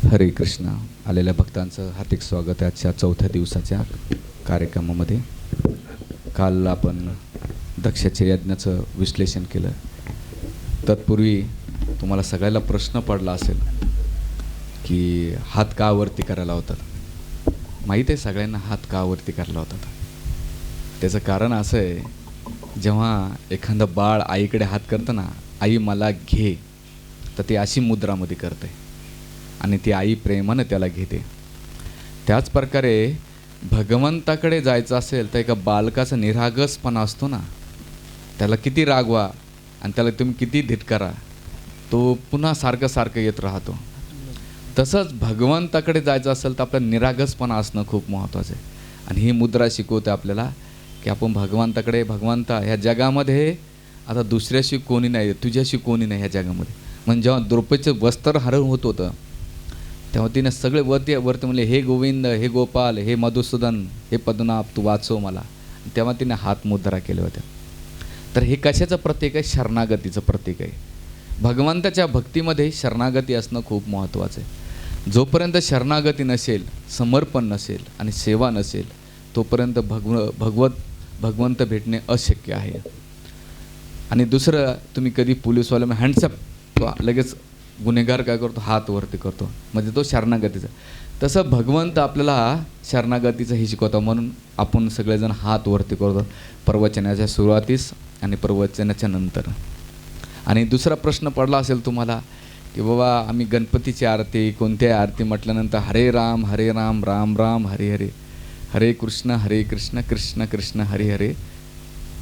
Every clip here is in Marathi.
हरे कृष्ण. आलेल्या भक्तांचं हार्दिक स्वागत आहे आजच्या चौथ्या दिवसाच्या कार्यक्रमामध्ये. काल आपण दक्षाच्या यज्ञाचं विश्लेषण केलं. तत्पूर्वी तुम्हाला सगळ्याला प्रश्न पडला असेल की हात का वरती करायला होतात. माहीत आहे सगळ्यांना हात का वरती करायला होतात. त्याचं कारण असं आहे, जेव्हा एखादं बाळ आईकडे हात करतं ना, आई मला घे, तर ती अशी मुद्रामध्ये करते आणि ती आई प्रेमानं त्याला घेते. त्याच प्रकारे भगवंताकडे जायचं असेल तर एका बालकाचा निरागसपणा असतो ना, त्याला किती रागवा आणि त्याला तुम्ही किती धिटकारा, तो पुन्हा सारखं सारखं येत राहतो. तसंच भगवंताकडे जायचं असेल तर आपला निरागसपणा असणं खूप महत्त्वाचं आहे. आणि ही मुद्रा शिकवते आपल्याला की आपण भगवंताकडे, भगवंता ह्या जगामध्ये आता दुसऱ्याशी कोणी नाही, तुझ्याशी कोणी नाही ह्या जगामध्ये. म्हणजे जेव्हा द्रौपदीचं वस्त्र हरण होत होतं तेव्हा तिने सगळे वरती म्हणले, हे गोविंद, हे गोपाल, हे मधुसूदन, हे पद्मनाभ, तू वाचव मला. तेव्हा तिने हात मुद्रा केल्या होत्या. तर हे कशाचं प्रतीक आहे? शरणागतीचं प्रतीक आहे. भगवंताच्या भक्तीमध्ये शरणागती असणं खूप महत्त्वाचं आहे. जोपर्यंत शरणागती नसेल, समर्पण नसेल आणि सेवा नसेल, तोपर्यंत भगवंत भेटणे अशक्य आहे. आणि दुसरं, तुम्ही कधी पोलीसवाला हँडसअप, लगेच गुन्हेगार काय करतो? हात वरती करतो, म्हणजे तो शरणागतीचा. तसं भगवंत आपल्याला शरणागतीचं हे शिकवतो. म्हणून आपण सगळेजण हात वरती करतो प्रवचनाच्या सुरुवातीस आणि प्रवचनाच्या नंतर. आणि दुसरा प्रश्न पडला असेल तुम्हाला की बाबा आम्ही गणपतीची आरती, कोणत्याही आरती म्हटल्यानंतर हरे राम राम राम हरे हरे, हरे कृष्ण कृष्ण कृष्ण हरे हरे,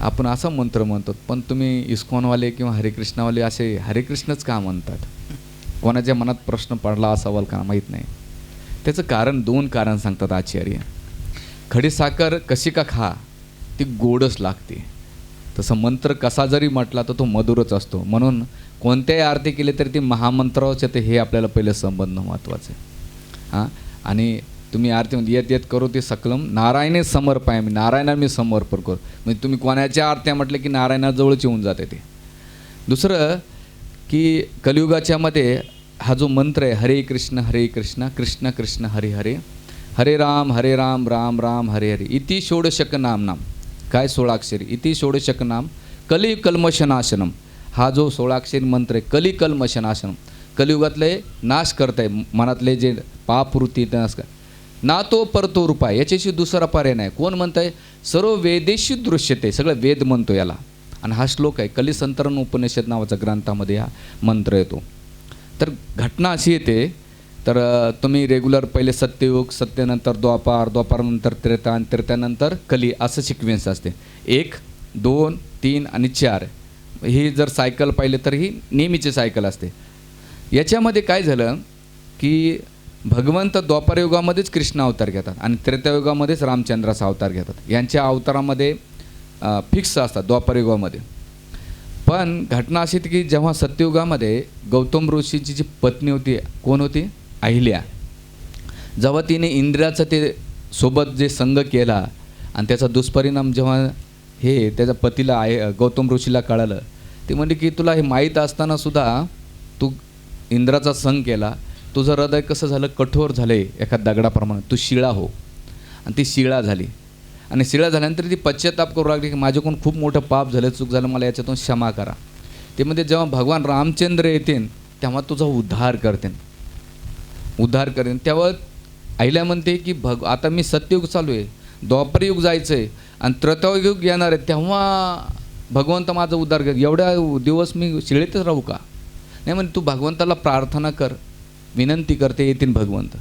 आपण असा मंत्र म्हणतो. पण तुम्ही इस्कॉनवाले किंवा हरे कृष्णवाले असे हरे कृष्णच का म्हणतात? कोणाच्या मनात प्रश्न पडला असावाल का माहीत नाही. त्याचं कारण, दोन कारण सांगतात आचार्य. खडीसाखर कशी का खा, ती गोडच लागते. तसं मंत्र कसा जरी म्हटला तर तो मधुरच असतो. म्हणून कोणत्याही आरती केली तरी ती महामंत्रावरच येते, हे आपल्याला पहिलं संबंध महत्त्वाचं आहे. हां, आणि तुम्ही आरतीमध्ये येत येत करू ते सकलम नारायणे समर्पाय, मी नारायणाला मी समर्पण करू. म्हणजे तुम्ही कोणाच्या आरत्या म्हटलं की नारायणाजवळच येऊन जाते ते. दुसरं की कलियुगाच्यामध्ये हा जो मंत्र आहे, हरे कृष्ण कृष्ण कृष्ण हरे हरे, हरे राम राम राम हरे हरे, इति षोडशक नाम. काय 16 अक्षरी? इति षोडशक नाम कली कल्मशनाशनम. हा जो 16 अक्षरी मंत्र आहे, कली कल्मशनाशनम, कलियुगातले नाश करताय, मनातले जे पापवृत्ती नाश कर ना, तो परतो रूपाय, याच्याशी दुसरा पर्याय नाही. कोण म्हणताय? सर्व वेदेशी दृश्यते, सगळं वेद म्हणतो याला. आणि हा श्लोक आहे कलिसंतरण उपनिषद नावाच्या ग्रंथामध्ये हा मंत्र येतो. तर घटना अशी येते, तर तुम्ही रेग्युलर पहिले सत्ययुग, सत्यनंतर द्वापार, द्वापारानंतर त्रेता आणि त्रेतानंतर कली, असं सिक्वेन्स असते. 1, 2, 3 आणि 4 ही जर सायकल पाहिले तर ही नेहमीची सायकल असते. याच्यामध्ये काय झालं की भगवंत द्वापारयुगामध्येच कृष्ण अवतार घेतात आणि त्रेतायुगामध्येच रामचंद्राचा अवतार घेतात. यांच्या अवतारामध्ये फिक्स असतात द्वापारयुगामध्ये. पण घटना अशी होती की जेव्हा सत्ययुगामध्ये गौतम ऋषीची जी पत्नी होती, कोण होती? अहिल्या. जेव्हा तिने इंद्राचं ते सोबत जे संग केला आणि त्याचा दुष्परिणाम जेव्हा हे त्याच्या पतीला गौतम ऋषीला कळालं, ते म्हणजे की तुला हे माहीत असताना सुद्धा तू इंद्राचा संग केला, तुझं हृदय कसं झालं? कठोर झाले एका दगडाप्रमाणे, तू शिळा हो. आणि ती शिळा झाली. आणि शिळा झाल्यानंतर ती पश्चाताप करू लागली की माझ्याकडून खूप मोठं पाप झालं, चूक झालं, मला याच्यातून क्षमा करा. ते म्हणजे जेव्हा भगवान रामचंद्र येतील तेव्हा तुझा उद्धार करते. तेव्हा आईला म्हणते की आता मी सत्ययुग चालू आहे, द्वापरयुग जायचं आहे आणि त्रेतायुग येणार आहे, तेव्हा भगवंत माझा उद्धार कर. एवढ्या दिवस मी शिळेतच राहू का? नाही, म्हणजे तू भगवंताला प्रार्थना कर, विनंती करते, येतील भगवंत.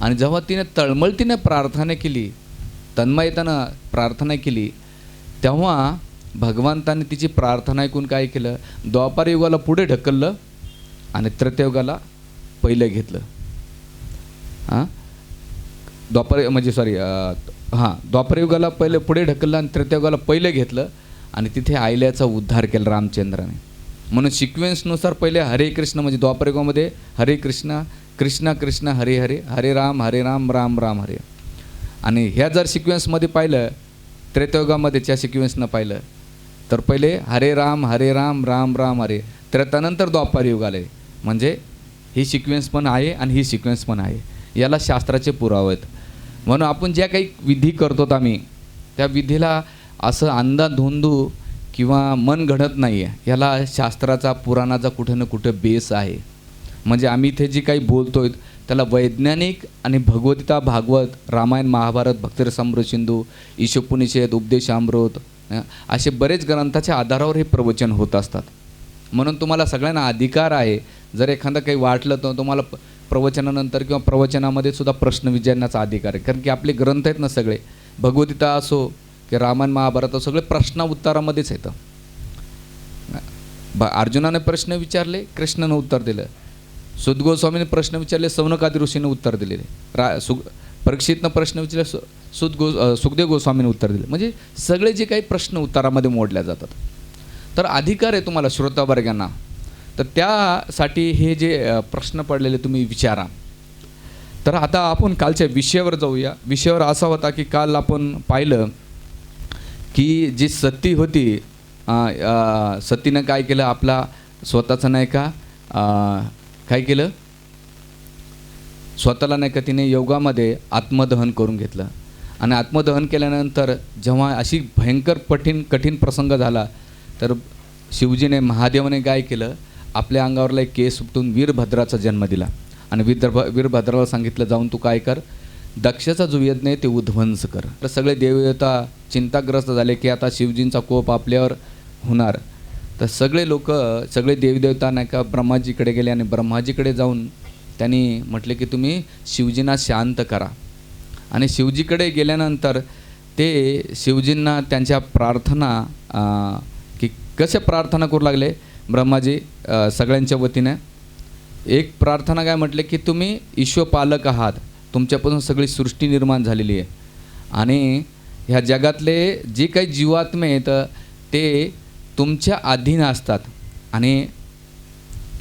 आणि जेव्हा तिने तळमळतीने प्रार्थना केली, तन्मयतेनं प्रार्थना केली, तेव्हा भगवंताने तिची प्रार्थना ऐकून काय केलं? द्वापारयुगाला पुढे ढकललं आणि त्रेतायुगाला पहिलं घेतलं. द्वापारयुगाला पहिले पुढे ढकललं आणि त्रेतायुगाला पहिलं घेतलं आणि तिथे आईल्याचा उद्धार केला रामचंद्राने. म्हणून सिक्वेन्सनुसार पहिले हरे कृष्ण, म्हणजे द्वापारयुगामध्ये हरे कृष्ण कृष्ण कृष्ण हरे हरे, हरे राम राम राम हरे. आणि ह्या जर सिक्वेन्समध्ये पाहिलं, त्रेतायुगामध्ये त्या सिक्वेन्सनं पाहिलं तर पहिले हरे राम राम राम हरे, त्रेतानंतर द्वापारयुग आले. म्हणजे ही सिक्वेन्स पण आहे आणि ही सिक्वेन्स पण आहे. याला शास्त्राचे पुरावे आहेत. म्हणून आपण ज्या काही विधी करतो आम्ही त्या विधीला असं अंधाधुंदू किंवा मन घडत नाही आहे. याला शास्त्राचा पुराणाचा कुठे ना कुठे बेस आहे. म्हणजे आम्ही इथे जी काही बोलतो आहे त्याला वैज्ञानिक आणि भगवद्गीता, भागवत, रामायण, महाभारत, भक्तिरसामृत सिंधू, ईशोपनिषद, उपदेशामृत असे बरेच ग्रंथाच्या आधारावर हे प्रवचन होत असतात. म्हणून तुम्हाला सगळ्यांना अधिकार आहे, जर एखादं काही वाटलं तर तुम्हाला प्रवचनानंतर किंवा प्रवचनामध्ये सुद्धा प्रश्न विचारण्याचा अधिकार आहे. कारण की आपले ग्रंथ आहेत ना सगळे, भगवद्गीता असो की रामायण, महाभारत, सगळे प्रश्न उत्तरामध्येच येतं. अर्जुनाने प्रश्न विचारले, कृष्णानं उत्तर दिलं. सुत गोस्वामीने प्रश्न विचारले, सौनकादी ऋषीने उत्तर दिलेले. परीक्षितनं प्रश्न विचारले, सुखदेव गोस्वामीने उत्तर दिले. म्हणजे सगळे जे काही प्रश्न उत्तरामध्ये मोडल्या जातात. तर अधिकार आहे तुम्हाला श्रोतावर्गांना. तर त्यासाठी हे जे प्रश्न पडलेले तुम्ही विचारा. तर आता आपण कालच्या विषयावर जाऊया. विषयावर असा होता की काल आपण पाहिलं की जी सती होती, सतीनं काय केलं, आपला स्वतःचं नाही का काय केलं, स्वतःला नाही का तिने योगामध्ये आत्मदहन करून घेतलं. आणि आत्मदहन केल्यानंतर जेव्हा अशी भयंकर कठीण प्रसंग झाला तर शिवजीने, महादेवाने काय केलं, आपल्या अंगावरला एक केस उपटून वीरभद्राचा जन्म दिला. आणि वीरभद्राला सांगितलं, जाऊन तू काय कर, दक्षाचा जो यज्ञ आहे ते उध्वंस कर. तर सगळे देवदेवता चिंताग्रस्त झाले की आता शिवजींचा कोप आपल्यावर होणार. तर सगळे लोक, सगळे देवदेवता नाही का ब्रह्माजीकडे गेले आणि ब्रह्माजीकडे जाऊन त्यांनी म्हटले की तुम्ही शिवजींना शांत करा. आणि शिवजीकडे गेल्यानंतर ते शिवजींना त्यांच्या प्रार्थना की कशा प्रार्थना करू लागले ब्रह्माजी सगळ्यांच्या वतीने. एक प्रार्थना काय म्हटले की तुम्ही ईश्वपालक आहात, तुमच्यापासून सगळी सृष्टी निर्माण झालेली आहे आणि ह्या जगातले जे काही जीवात्मे आहेत ते तुमच्या अधीन असतात आणि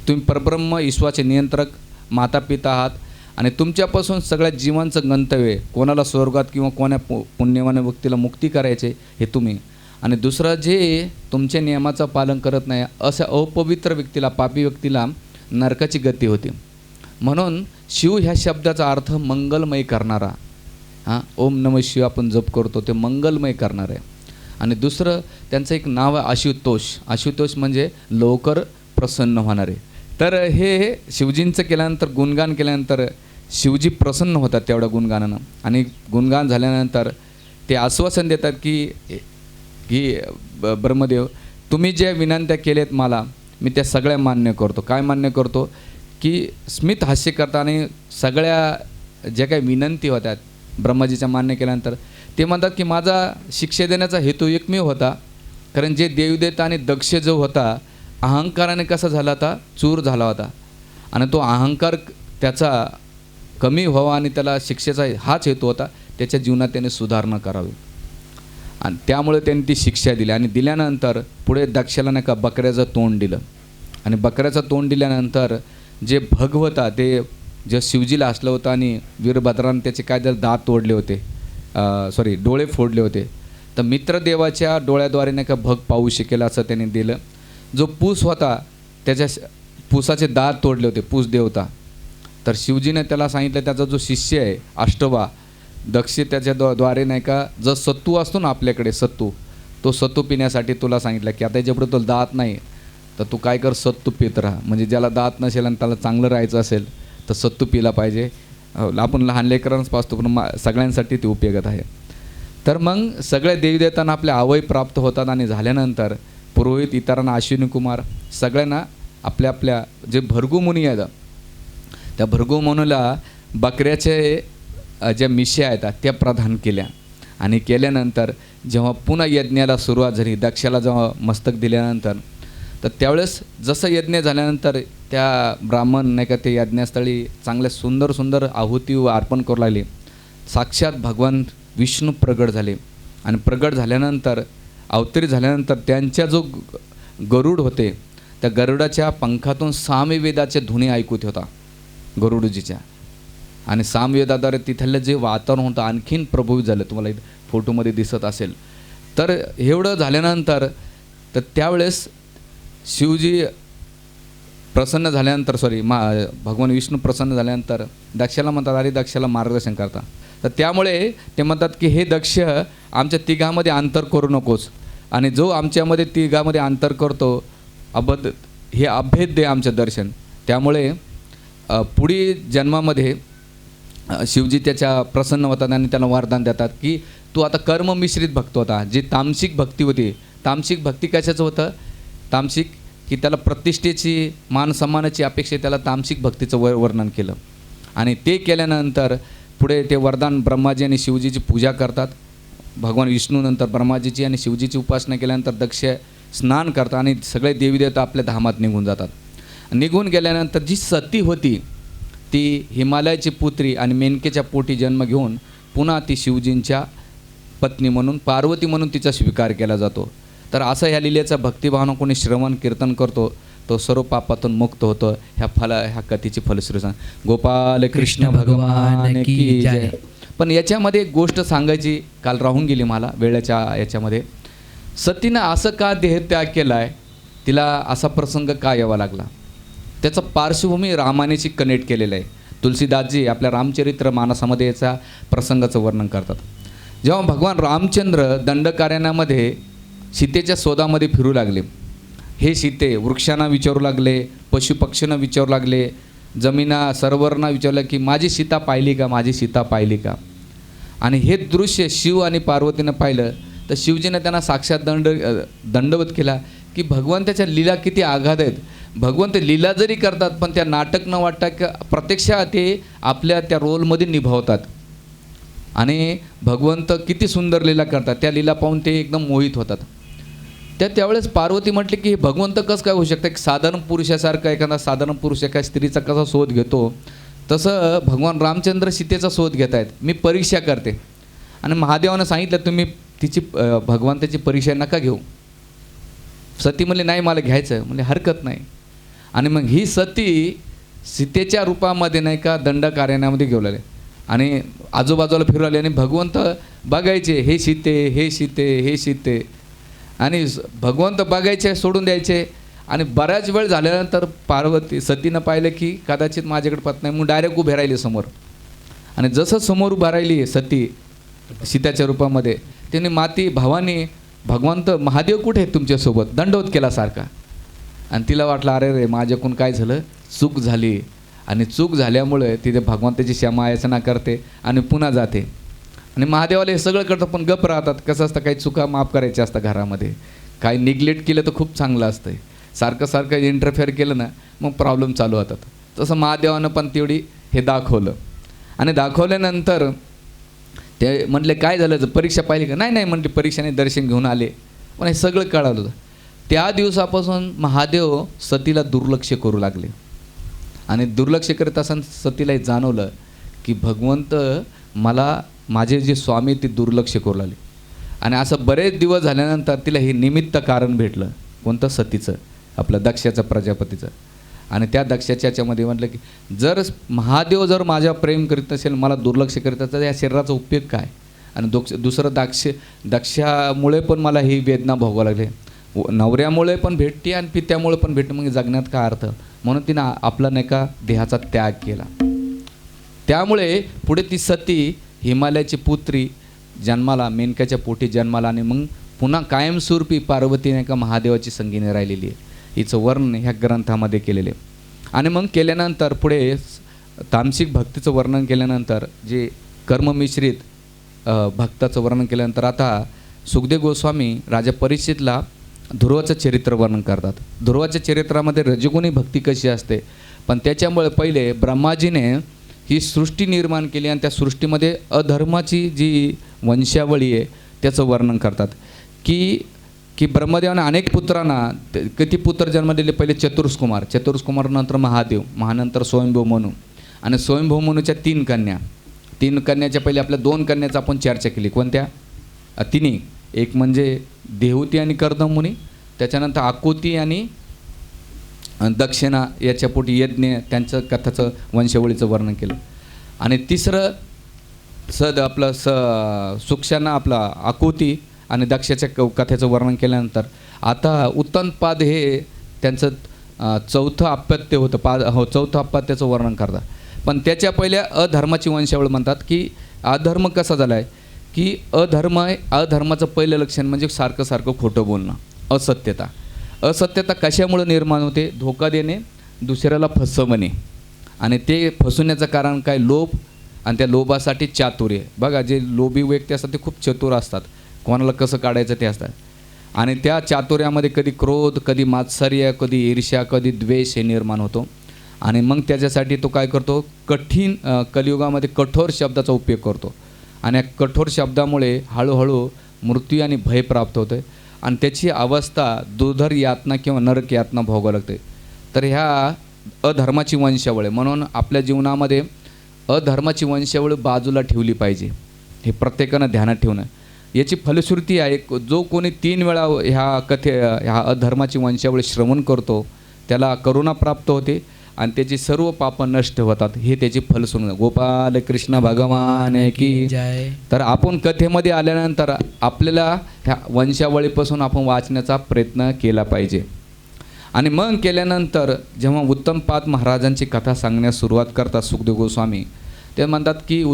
तुम्ही परब्रह्म ईश्वराचे नियंत्रक माता पिता आहात आणि तुमच्यापासून सगळ्या जीवांचं गंतव्य, कोणाला स्वर्गात किंवा कोणा पुण्यवान व्यक्तीला मुक्ती करायचे हे तुम्ही. आणि दुसरं, जे तुमच्या नियमाचं पालन करत नाही अशा अपवित्र व्यक्तीला, पापी व्यक्तीला नरकाची गती होती. म्हणून शिव ह्या शब्दाचा अर्थ मंगलमय करणारा. ओम नमः शिव आपण जप करतो ते मंगलमय करणार आहे. आणि दुसरं त्यांचं एक नाव आहे आशुतोष. आशुतोष म्हणजे लवकर प्रसन्न होणारे. तर हे शिवजींचं केल्यानंतर, गुणगान केल्यानंतर शिवजी प्रसन्न होतात तेवढ्या गुणगानानं. आणि गुणगान झाल्यानंतर ते आश्वासन देतात की ब्रह्मदेव, तुम्ही ज्या विनंत्या केल्यात मला, मी त्या सगळ्या मान्य करतो. काय मान्य करतो की स्मित हास्य करताना सगळ्या ज्या काही विनंती होत्या ब्रह्माजीच्या मान्य केल्यानंतर ते म्हणतात की माझा शिक्षा देण्याचा हेतू एकमेव होता. कारण जे देवदेवता आणि दक्ष जो होता अहंकाराने कसा झाला होता, चूर झाला होता. आणि तो अहंकार त्याचा कमी व्हावा आणि त्याला शिक्षेचा हाच हेतू होता. त्याच्या जीवनात त्याने सुधारणा करावी आणि त्यामुळे त्यांनी ती शिक्षा दिली. आणि दिल्यानंतर पुढे दक्षाला नाही का बकऱ्याचं तोंड दिलं. आणि बकऱ्याचं तोंड दिल्यानंतर जे भग होता ते जे शिवजीला असलं होतं आणि वीरभद्राने त्याचे काय जर दात तोडले होते, डोळे फोडले होते. तर मित्रदेवाच्या डोळ्याद्वारे नाही का भग पाहू शकेल असं त्याने दिलं. जो पूस होता त्याच्या पूसाचे दात तोडले होते, पूस देवता. तर शिवजीने त्याला सांगितलं, त्याचा जो शिष्य आहे अष्टवा दक्ष, त्याच्याद्वारे नाही का जर सत्तू असतो ना आपल्याकडे सत्तू, तो सत्तू पिण्यासाठी तुला सांगितलं की आता याच्यापुढे तुला दात नाही तर तू काय कर, सत्तू पित राहा. म्हणजे ज्याला दात नसेल आणि त्याला चांगलं राहायचं असेल तर सत्तू पिला पाहिजे. आपण लहान लेकरांच पाचतो पण सगळ्यांसाठी ते उपयोगात आहे. तर मग सगळ्या देवीदेवतांना आपले अवय प्राप्त होतात आणि झाल्यानंतर पुरोहित, इतरांना अश्विनी कुमार, सगळ्यांना आपल्या आपल्या जे भृगु मुनी आहेत त्या भृगु मुनीला बकऱ्याचे ज्या मिश्या आहेत त्या प्रदान केल्या. आणि केल्यानंतर जेव्हा पुन्हा यज्ञाला सुरुवात झाली, दक्षाला जेव्हा मस्तक दिल्यानंतर, तर त्यावेळेस जसं यज्ञ झाल्यानंतर त्या ब्राह्मण नाही का ते यज्ञस्थळी चांगल्या सुंदर सुंदर आहुती अर्पण करू लागले. साक्षात भगवान विष्णू प्रगट झाले. आणि प्रगट झाल्यानंतर, अवतरी झाल्यानंतर त्यांच्या जो गरुड होते त्या गरुडाच्या पंखातून सामवेदाचे ध्वनी ऐकूत होता गरुडजीच्या. आणि सामवेदाद्वारे तिथलं जे वातावरण होतं आणखीन प्रभावित झालं. तुम्हाला फोटोमध्ये दिसत असेल. तर एवढं झाल्यानंतर तर त्यावेळेस शिवजी प्रसन्न झाल्यानंतर भगवान विष्णू प्रसन्न झाल्यानंतर दक्षाला म्हणतात, अरे दक्षाला मार्गदर्शन करता. तर त्यामुळे ते म्हणतात की हे दक्ष, आमच्या तिघामध्ये अंतर करू नकोस, आणि जो आमच्यामध्ये तिघामध्ये अंतर करतो हे अभेद्य आमचं दर्शन. त्यामुळे पुढील जन्मामध्ये शिवजी त्याच्या प्रसन्न होतात आणि त्याला वरदान देतात की तू आता कर्ममिश्रित भक्त होता. जी तामसिक भक्ती होती, तामसिक भक्ती कशाचं होतं, तामसिक की त्याला प्रतिष्ठेची, मान सन्मानाची अपेक्षा, त्याला तामसिक भक्तीचं वर्णन केलं. आणि ते केल्यानंतर पुढे ते वरदान ब्रह्माजी आणि शिवजीची पूजा करतात. भगवान विष्णूनंतर ब्रह्माजीची आणि शिवजीची उपासना केल्यानंतर दक्ष स्नान करतात आणि सगळे देवीदेवता आपल्या धामात निघून जातात. निघून गेल्यानंतर जी सती होती ती हिमालयाची पुत्री आणि मेनकेच्या पोटी जन्म घेऊन पुन्हा ती शिवजींच्या पत्नी म्हणून, पार्वती म्हणून तिचा स्वीकार केला जातो. तर असं ह्या लीलेचा भक्तिभावना कोणी श्रवण कीर्तन करतो तो सर्व पापातून मुक्त होतो. ह्या कथेची फलश्रुती. गोपाल कृष्ण भगवान की जय. पण याच्यामध्ये एक गोष्ट सांगायची काल राहून गेली मला वेळेच्या याच्यामध्ये. सतीनं असं का देहत्याग केला आहे, तिला असा प्रसंग का यावा लागला, त्याचं पार्श्वभूमी रामायणाशी कनेक्ट केलेलं आहे. तुलसीदासजी आपल्या रामचरित्र मानसामध्ये याचा प्रसंगाचं वर्णन करतात. जेव्हा भगवान रामचंद्र दंडकारण्यामध्ये सीतेच्या शोधामध्ये फिरू लागले, हे सीते वृक्षांना विचारू लागले, पशुपक्षींना विचारू लागले, जमिना सर्वांना विचारलं की माझी सीता पाहिली का, माझी सीता पाहिली का. आणि हे दृश्य शिव आणि पार्वतीनं पाहिलं तर शिवजीनं त्यांना साक्षात दंडवत केला की भगवंताच्या लीला किती आघात आहेत. भगवंत लीला जरी करतात पण त्या नाटक न वाटता की प्रत्यक्षात ते आपल्या त्या रोलमध्ये निभावतात. आणि भगवंत किती सुंदर लीला करतात, त्या लीला पाहून ते एकदम मोहित होतात. त्यावेळेस पार्वती म्हटली की भगवंत कसं काय होऊ शकतं, की साधारण पुरुषासारखं एखादा साधारण पुरुष एका स्त्रीचा कसा शोध घेतो तसं भगवान रामचंद्र सीतेचा शोध घेत आहेत, मी परीक्षा करते. आणि महादेवानं सांगितलं तुम्ही तिची भगवंताची परीक्षा नका घेऊ. सती म्हणली नाही मला घ्यायचं, म्हणजे हरकत नाही. आणि मग ही सती सीतेच्या रूपामध्ये नाही का दंडकारण्यामध्ये घेऊ लागले आणि आजूबाजूला फिरू लागले आणि भगवंत बघायचे, हे सीते हे सीते हे सीते, आणि भगवंत बघायचे सोडून द्यायचे. आणि बऱ्याच वेळ झाल्यानंतर पार्वती सतीनं पाहिलं की कदाचित माझ्याकडे पत नाही म्हणून डायरेक्ट उभे राहिली समोर. आणि जसं समोर उभा राहिली सती सीताच्या रूपामध्ये, त्यांनी माती भावानी भगवंत महादेव कुठे आहेत तुमच्यासोबत, दंडवत केला सारखा. आणि तिला वाटलं अरे रे माझ्याकडून काय झालं, चूक झाली. आणि चूक झाल्यामुळे तिथे भगवंताची क्षमा याचना करते आणि पुन्हा जाते. आणि महादेवाला हे सगळं करतं पण गप राहतात. कसं असतं, काही चुका माफ करायच्या असतात घरामध्ये, काही निग्लेक्ट केलं तर खूप चांगलं असतं. सारखं सारखं इंटरफेअर केलं ना मग प्रॉब्लेम चालू होतात. तसं महादेवानं पण तेवढी हे दाखवलं. आणि दाखवल्यानंतर ते म्हटले काय झालं, परीक्षा पाहिली का, नाही नाही म्हटली परीक्षाने दर्शन घेऊन आले. पण हे सगळं कळालं होतं. त्या दिवसापासून महादेव सतीला दुर्लक्ष करू लागले. आणि दुर्लक्ष करत असताना सतीला जाणवलं की भगवंत मला माझे जे स्वामी ते दुर्लक्ष करू लागले. आणि असं बरेच दिवस झाल्यानंतर तिला हे निमित्त कारण भेटलं, कोणतं, सतीचं, आपलं दक्षाचं, प्रजापतीचं. आणि त्या दक्षाच्या याच्यामध्ये म्हटलं की जर महादेव जर माझ्यावर प्रेम करीत असेल, मला दुर्लक्ष करीत असेल, तर या शरीराचा उपयोग काय. आणि दुसरं दक्षामुळे पण मला ही वेदना भोगावं लागले, नवऱ्यामुळे पण भेटते आणि पित्यामुळे पण भेटते, मग जगण्यात काय अर्थ. म्हणून तिनं आपला नाही का देहाचा त्याग केला. त्यामुळे पुढे ती सती हिमालयाची पुत्री जन्माला, मेनकाच्या पोटी जन्माला, आणि मग पुन्हा कायमस्वरूपी पार्वती नाही का महादेवाची संगीने राहिलेली आहे. हिचं वर्णन ह्या ग्रंथामध्ये केलेले. आणि मग केल्यानंतर पुढे तामसिक भक्तीचं वर्णन केल्यानंतर जे कर्ममिश्रित भक्ताचं वर्णन केल्यानंतर आता सुखदेव गोस्वामी राजा परीक्षितला ध्रुवाचं चरित्र वर्णन करतात. ध्रुवाच्या चरित्रामध्ये रजगुणी भक्ती कशी असते, पण त्याच्यामुळे पहिले ब्रह्माजीने ही सृष्टी निर्माण केली आणि त्या सृष्टीमध्ये अधर्माची जी वंशावळी आहे त्याचं वर्णन करतात की ब्रह्मदेवाने अनेक पुत्रांना किती पुत्र जन्म दिले. पहिले चतुर्सकुमार नंतर महादेव, महानंतर स्वयंभू मनू, आणि स्वयंभू मनूच्या 3 कन्या. 3 कन्याच्या पहिले आपल्या 2 कन्याचा आपण चर्चा केली. कोणत्या, तिन्ही, एक म्हणजे देवहूती आणि कर्दमुनी, त्याच्यानंतर आकुती आणि दक्षिणा याच्या पोटी यज्ञ, त्यांचं कथाचं वंशावळीचं वर्णन केलं. आणि तिसरं आपलं सुक्षांना आपला आकुती आणि दक्षाच्या कथेचं वर्णन केल्यानंतर आता उत्तमपाद हे त्यांचं चौथं अपत्य होतं चौथं अपत्याचं वर्णन करतात. पण त्याच्या पहिल्या अधर्माची वंशावळ म्हणतात की अधर्म कसा झाला आहे की अधर्माचं पहिलं लक्षण म्हणजे सारखं सारखं खोटं बोलणं, असत्यता कशामुळे निर्माण होते? धोका देणे, दुसऱ्याला फसवणे. आणि ते फसवण्याचं कारण काय? लोभ. आणि त्या लोभासाठी चातुर्य. बघा, जे लोभी व्यक्ती असतात ते खूप चतुर असतात, कोणाला कसं काढायचं ते असतात. आणि त्या चातुर्यामध्ये कधी क्रोध, कधी मात्सर्य, कधी ईर्ष्या, कधी द्वेष हे निर्माण होतो. आणि मग त्याच्यासाठी तो काय करतो? कठीण कलियुगामध्ये कठोर शब्दाचा उपयोग करतो. आणि या कठोर शब्दामुळे हळूहळू मृत्यू आणि भय प्राप्त होते. आणि त्याची अवस्था दुर्धर यातना किंवा नरक यातना भोगावं लागते. तर ह्या अधर्माची वंशावळ आहे. म्हणून आपल्या जीवनामध्ये अधर्माची वंशावळ बाजूला ठेवली पाहिजे, हे प्रत्येकानं ध्यानात ठेवणं. याची फलश्रुती आहे, जो कोणी 3 वेळा ह्या अधर्माची वंशावळ श्रवण करतो त्याला करुणा प्राप्त होते आणि त्याची सर्व पापं नष्ट होतात. हे त्याची फलश्रुती. गोपाल कृष्ण भगवान की जय. तर आपण कथेमध्ये आल्यानंतर आपल्याला ह्या वंशावळीपासून आपण वाचण्याचा प्रयत्न केला पाहिजे. आणि मग केल्यानंतर जेव्हा उत्तमपाद महाराजांची कथा सांगण्यास सुरुवात करतात सुखदेव गोस्वामी, ते म्हणतात की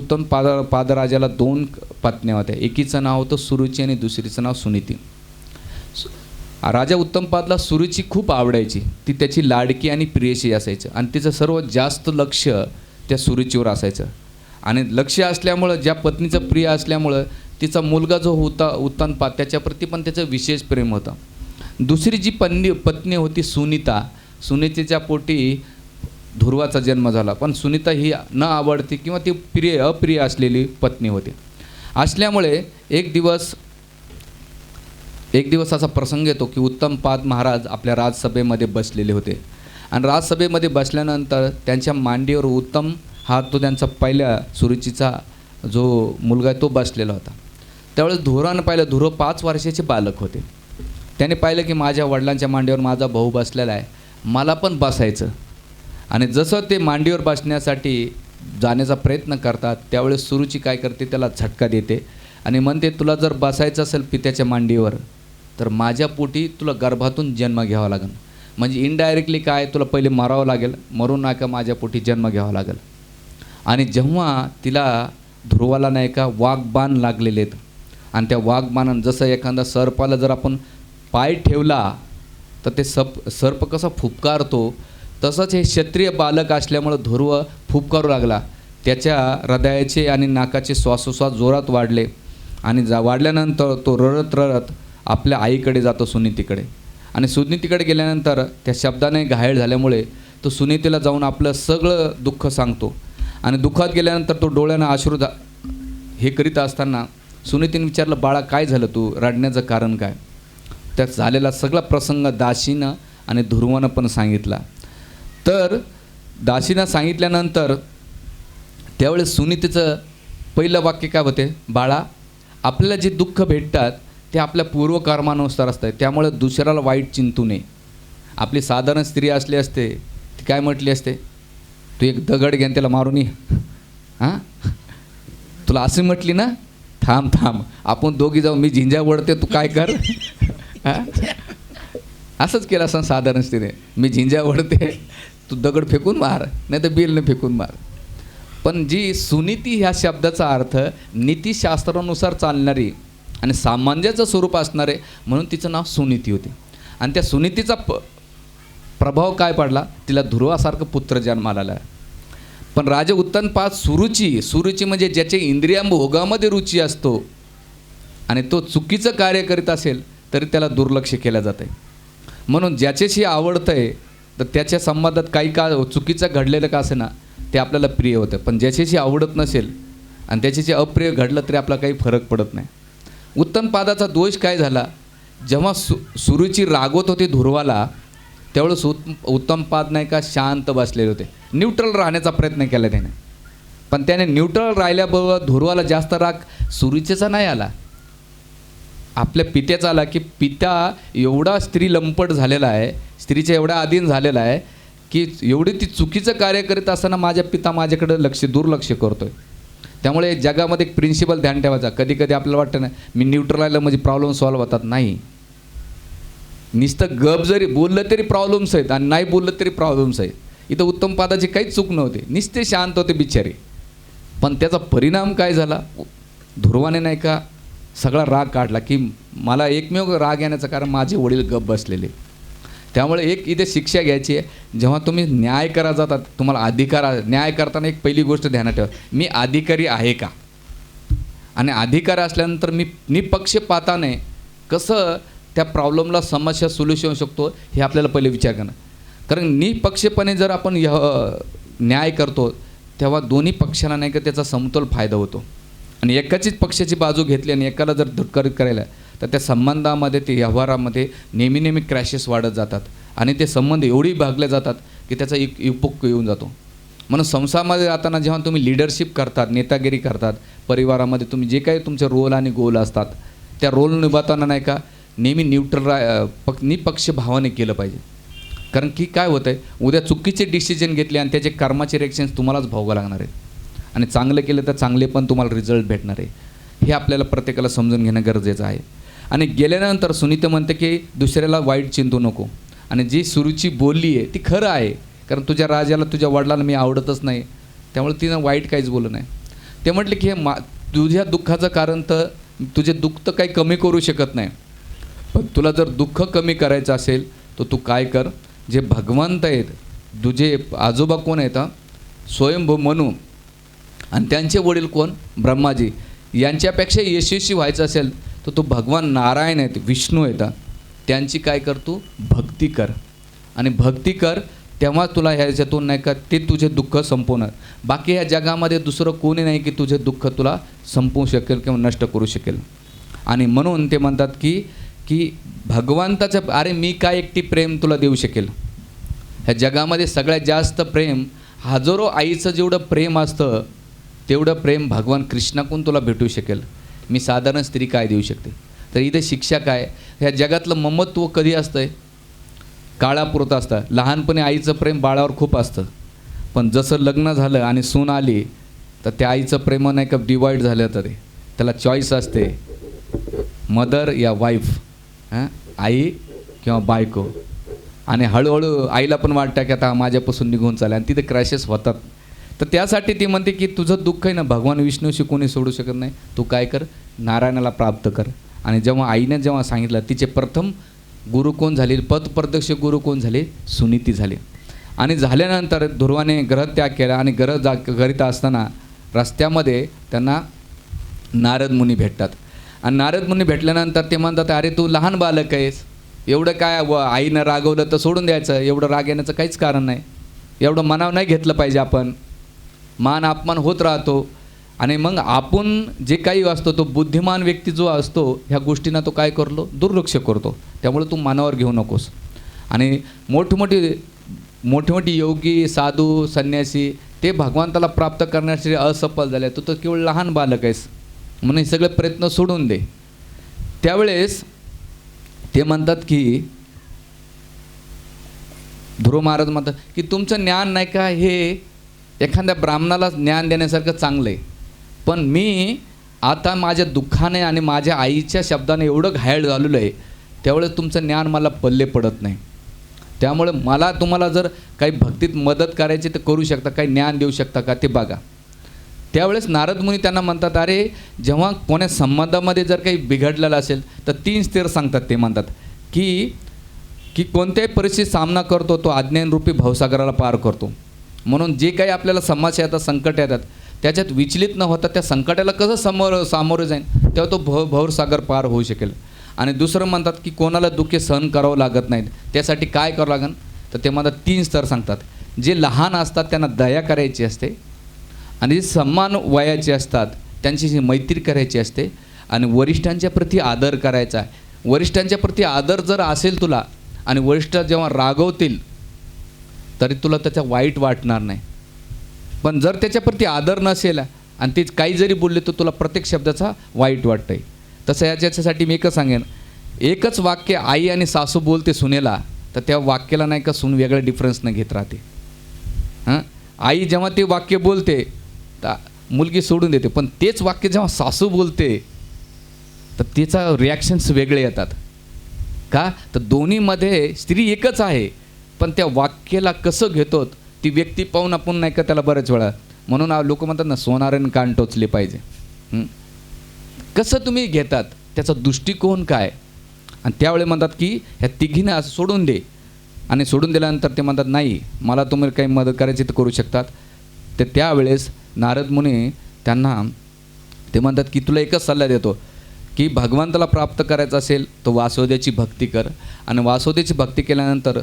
पादराजाला 2 पत्न्या होत्या. एकीचं नाव होतं सुरुची आणि दुसरीचं नाव सुनीती. राजा उत्तमपादला सुरुची खूप आवडायची. ती त्याची लाडकी आणि प्रियशी असायचं आणि तिचं सर्वात जास्त लक्ष त्या सुरुचीवर असायचं. आणि लक्ष असल्यामुळं, ज्या पत्नीचं प्रिय असल्यामुळं, तिचा मुलगा जो होता उत्तमपाद त्याच्याप्रती पण त्याचं विशेष प्रेम होतं. दुसरी जी पत्नी होती सुनीता, सुनीतीच्या पोटी ध्रुवाचा जन्म झाला. पण सुनीता ही न आवडती किंवा ती अप्रिय असलेली पत्नी होती. असल्यामुळे एक दिवस असा प्रसंग येतो की उत्तमपाद महाराज आपल्या राजसभेमध्ये बसलेले होते. आणि राजसभेमध्ये बसल्यानंतर त्यांच्या मांडीवर उत्तम हा तो त्यांचा पहिल्या सुरुचीचा जो मुलगा आहे तो बसलेला होता. त्यावेळेस ध्रुवानं पाहिलं. ध्रुव 5 वर्षाचे बालक होते. त्याने पाहिलं की माझ्या वडिलांच्या मांडीवर माझा भाऊ बसलेला आहे, मला पण बसायचं. आणि जसं ते मांडीवर बसण्यासाठी जाण्याचा प्रयत्न करतात त्यावेळेस सुरुची काय करते? त्याला झटका देते आणि म्हणते, तुला जर बसायचं असेल पित्याच्या मांडीवर तर माझ्या पोटी तुला गर्भातून जन्म घ्यावा लागेल. म्हणजे इनडायरेक्टली काय, तुला पहिले मारावं लागेल, मरून नाही का माझ्या पोटी जन्म घ्यावा लागेल. आणि जेव्हा तिला ध्रुवाला नाही का वाघबाण लागलेले आहेत आणि त्या वाघबाणानं जसं एखादा सर्पाला जर आपण पाय ठेवला तर ते सर्प कसा फुफकारतो, तसंच हे क्षत्रिय बालक असल्यामुळं ध्रुव फुफकारू लागला. त्याच्या हृदयाचे आणि नाकाचे श्वासोश्वास जोरात वाढले आणि वाढल्यानंतर तो रडत आपल्या आईकडे जातो, सुनीतीकडे. आणि सुनीतीकडे गेल्यानंतर त्या शब्दाने घायल झाल्यामुळे तो सुनीतीला जाऊन आपलं सगळं दुःख सांगतो. आणि दुःखात गेल्यानंतर तो डोळ्यानं अश्रू हे करीत असताना सुनीतीने विचारलं, बाळा काय झालं, तू रडण्याचं कारण काय? त्यात झालेला सगळा प्रसंग दासीनं आणि ध्रुवानं पण सांगितला. तर दासीनं सांगितल्यानंतर त्यावेळेस सुनीतीचं पहिलं वाक्य काय होते? बाळा, आपल्याला जे दुःख भेटतात ते आपल्या पूर्वकर्मानुसार असतात, त्यामुळे दुसऱ्याला वाईट चिंतू नये. आपली साधारण स्त्री असली असते ती काय म्हटली असते? तू एक दगड घेऊन त्याला मारून ये. हां, तुला असं म्हटली ना, थांब आपण दोघी जाऊ, मी झिंजा ओढते, तू काय कर. असंच केलं असं साधारण स्त्रीने, मी झिंजा ओढते, तू दगड फेकून मार, नाही तर बेलने फेकून मार. पण जी सुनीती ह्या शब्दाचा अर्थ नीतिशास्त्रानुसार चालणारी आणि सामान्याचं स्वरूप असणारे, म्हणून तिचं नाव सुनीती होते. आणि त्या सुनीतीचा प्रभाव काय पडला? तिला ध्रुवासारखं पुत्र जन्माला आला. पण राजा उत्तमपाद सुरुची म्हणजे ज्याच्या इंद्रिया भोगामध्ये रुची असतो आणि तो चुकीचं कार्य करीत असेल तरी त्याला दुर्लक्ष केलं जातं. म्हणून ज्याच्याशी आवडतं आहे तर त्याच्या संबंधात काही का चुकीचं घडलेलं का असे ना ते आपल्याला प्रिय होतं. पण ज्याच्याशी आवडत नसेल आणि त्याच्याशी अप्रिय घडलं तरी आपला काही फरक पडत नाही. उत्तमपादाचा दोष काय झाला? जेव्हा सुरुची रागवत होते ध्रुवाला त्यावेळेस उत्तमपाद नाही का शांत बसलेले होते, न्यूट्रल राहण्याचा प्रयत्न केला त्याने. पण त्याने न्यूट्रल राहिल्याबरोबर ध्रुवाला जास्त राग सुरुचीचा नाही आला, आपल्या पित्याचा आला. की पिता एवढा स्त्री लंपट झालेला आहे, स्त्रीच्या एवढा अधीन झालेला आहे की एवढी ती चुकीचं कार्य करीत असताना माझ्या पिता माझ्याकडे दुर्लक्ष करतो आहे. त्यामुळे जगामध्ये एक प्रिन्सिपल ध्यान ठेवायचा. कधी कधी आपल्याला वाटतं ना मी न्यूट्रल राहिलं म्हणजे प्रॉब्लेम सॉल्व्ह होतात. नाही, नुसतं गप जरी बोललं तरी प्रॉब्लेम्स आहेत आणि नाही बोललं तरी प्रॉब्लेम्स आहेत. इथं उत्तमपादाची काहीच चूक नव्हती, नुसते शांत होते बिचारे. पण त्याचा परिणाम काय झाला, ध्रुवाने नाही का सगळा राग काढला, की मला एकमेव राग येण्याचं कारण माझे वडील गप बसलेले. त्यामुळे एक इथे शिक्षा घ्यायची आहे, जेव्हा तुम्ही न्याय करा जातात तुम्हाला अधिकार, न्याय करताना एक पहिली गोष्ट ध्यानात ठेवा, मी अधिकारी आहे का. आणि अधिकार असल्यानंतर मी निपक्षपाताने कसं त्या प्रॉब्लेमला समस्या सोल्युशन होऊ शकतो हे आपल्याला पहिले विचार करणं. कारण निपक्षपणे जर आपण न्याय करतो तेव्हा दोन्ही पक्षाला नाही का त्याचा समतोल फायदा होतो. आणि एकाचीच पक्षाची बाजू घेतली आणि एकाला जर धुटकारित करायला तर त्या संबंधामध्ये ते व्यवहारामध्ये नेहमी क्रॅशेस वाढत जातात आणि ते संबंध एवढी भागले जातात की त्याचा विपक्क येऊन जातो. म्हणून संसारामध्ये जाताना जेव्हा तुम्ही लिडरशिप करतात, नेतागिरी करतात, परिवारामध्ये तुम्ही जे काही तुमचे रोल आणि गोल असतात त्या रोल निभावताना नाही का नेहमी निपक्ष भावाने केलं पाहिजे. कारण की काय होतं आहे, उद्या चुकीचे डिसिजन घेतले आणि त्याचे कर्माचे रिॲक्शन्स तुम्हालाच भोगावं लागणार आहेत. आणि चांगलं केलं तर चांगले पण तुम्हाला रिझल्ट भेटणार आहे. हे आपल्याला प्रत्येकाला समजून घेणं गरजेचं आहे. आणि गेल्यानंतर सुनीता म्हणते की दुसऱ्याला वाईट चिंतू नको. आणि जी सुरुची बोलली आहे ती खरं आहे, कारण तुझ्या राजाला तुझ्या वडिलांना मी आवडतच नाही, त्यामुळे तिनं वाईट काहीच बोललं नाही. ते म्हटले की हे तुझ्या दुःखाचं कारण तर तुझे दुःख तर काही कमी करू शकत नाही, पण तुला जर दुःख कमी करायचं असेल तर तू काय कर, जे भगवंत आहेत, तुझे आजोबा कोण आहेत, स्वयंभू मनू, आणि त्यांचे वडील कोण, ब्रह्माजी, यांच्यापेक्षा यशस्वी व्हायचं असेल तर तू भगवान नारायण आहेत, विष्णू आहेत, त्यांची काय कर, तू भक्ती कर. आणि भक्ती कर तेव्हा तुला ह्याच्यातून नाही का ते तुझे दुःख संपवणार. बाकी ह्या जगामध्ये दुसरं कोणी नाही की तुझे दुःख तुला संपवू शकेल किंवा नष्ट करू शकेल. आणि म्हणून ते म्हणतात की भगवंताचं, अरे मी काय एकटी प्रेम तुला देऊ शकेल. ह्या जगामध्ये सगळ्यात जास्त प्रेम, हजारो आईचं जेवढं प्रेम असतं तेवढं प्रेम भगवान कृष्णाकडून तुला भेटू शकेल. मी साधारण स्त्री काय देऊ शकते. तर इथे शिक्षा काय, ह्या जगातलं ममत्व कधी असतं आहे, काळापुरतं असतं. लहानपणी आईचं प्रेम बाळावर खूप असतं, पण जसं लग्न झालं आणि सून आली तर त्या आईचं प्रेम नाही का डिवाईड झालं, तर त्याला चॉईस असते, मदर या वाईफ, आई किंवा बायको. आणि हळूहळू आईला पण वाटतं की आता माझ्यापासून निघून चालेल आणि तिथे क्रॅशेस होतात. तर त्यासाठी ती म्हणते की तुझं दुःख आहे ना, भगवान विष्णूशी कोणी सोडू शकत नाही, तू काय कर, नारायणाला प्राप्त कर. आणि जेव्हा आईने जेव्हा सांगितलं, तिचे प्रथम गुरु कोण झाले, पथप्रदर्शक गुरु कोण झाले, सुनीती झाले. आणि झाल्यानंतर ध्रुवाने ग्रहत्याग केला आणि करीत असताना रस्त्यामध्ये त्यांना नारद मुनी भेटतात. आणि नारद मुनी भेटल्यानंतर ते म्हणतात, अरे तू लहान बालक आहेस, एवढं काय आईनं रागवलं तर सोडून द्यायचं, एवढं राग येण्याचं काहीच कारण नाही, एवढं मनावर नाही घेतलं पाहिजे. आपण मान अपमान होत राहतो. आणि मग आपण जे काही असतो तो बुद्धिमान व्यक्ती जो असतो ह्या गोष्टींना तो काय करतो, दुर्लक्ष करतो. त्यामुळे तू मनावर घेऊ नकोस. आणि मोठी योगी, साधू, संन्यासी ते भगवंताला प्राप्त करण्यासाठी असफल झाले, तू तर केवळ लहान बालक आहेस, म्हणून हे सगळे प्रयत्न सोडून दे. त्यावेळेस ते म्हणतात की ध्रुव महाराज म्हणतात की तुमचं ज्ञान नाही का हे एखाद्या ब्राह्मणाला ज्ञान देण्यासारखं चांगलं आहे, पण मी आता माझ्या दुःखाने आणि माझ्या आईच्या शब्दाने एवढं घायल झालेलं आहे, त्यावेळेस तुमचं ज्ञान मला पल्ले पडत नाही. त्यामुळे मला तुम्हाला जर काही भक्तीत मदत करायची तर करू शकता, काही ज्ञान देऊ शकता का ते बघा. त्यावेळेस नारद मुनी त्यांना म्हणतात, अरे जेव्हा कोण्या संबंधामध्ये जर काही बिघडलेलं असेल तर 3 स्थिर सांगतात. ते म्हणतात की कोणत्याही परिस्थितीत सामना करतो तो अज्ञानरूपी भवसागराला पार करतो. म्हणून जे काही आपल्याला समस्या येतात, संकट येतात, त्याच्यात विचलित न होता त्या संकटाला कसं सामोरं जाईन तेव्हा तो भवसागर पार होऊ शकेल. आणि दुसरं म्हणतात की कोणाला दुःखे सहन करावं लागत नाहीत, त्यासाठी काय करावं लागेल, तर ते म्हणतात 3 स्तर सांगतात. जे लहान असतात त्यांना दया करायची असते, आणि जे समान वयाचे असतात त्यांच्याशी मैत्री करायची असते, आणि वरिष्ठांच्या प्रती आदर करायचा आहे. वरिष्ठांच्या प्रती आदर जर असेल तुला, आणि वरिष्ठ जेव्हा रागवतील तरी तुला त्याचा वाईट वाटणार नाही. पण जर त्याच्याप्रती आदर नसेल आणि ते काही जरी बोलले तर तुला प्रत्येक शब्दाचा वाईट वाटतं आहे. तसं याच्यासाठी मी एकच सांगेन, एकच वाक्य आई आणि सासू बोलते सुनेला तर त्या वाक्याला नाही का सून वेगळा डिफरन्स न घेत राहते. आई जेव्हा ते वाक्य बोलते तर मुलगी सोडून देते, पण तेच वाक्य जेव्हा सासू बोलते तर त्याचा रिॲक्शन्स वेगळे येतात. का तर दोन्हीमध्ये स्त्री एकच आहे, पण त्या वाक्याला कसं घेतो ती व्यक्ती पाहून आपण नाही का त्याला बऱ्याच वेळा म्हणून लोक म्हणतात ना सोनाराने कान टोचले पाहिजे. कसं तुम्ही घेतात त्याचा दृष्टिकोन काय. आणि त्यावेळी म्हणतात की ह्या तिघीनं असं सोडून दे, आणि सोडून दिल्यानंतर ते म्हणतात नाही मला तुम्ही काही मदत करायची तर करू शकतात. तर त्यावेळेस नारद मुनी त्यांना ते म्हणतात की तुला एकच सल्ला देतो की भगवंताला प्राप्त करायचं असेल तर वासुदेवाची भक्ती कर, आणि वासुदेवाची भक्ती केल्यानंतर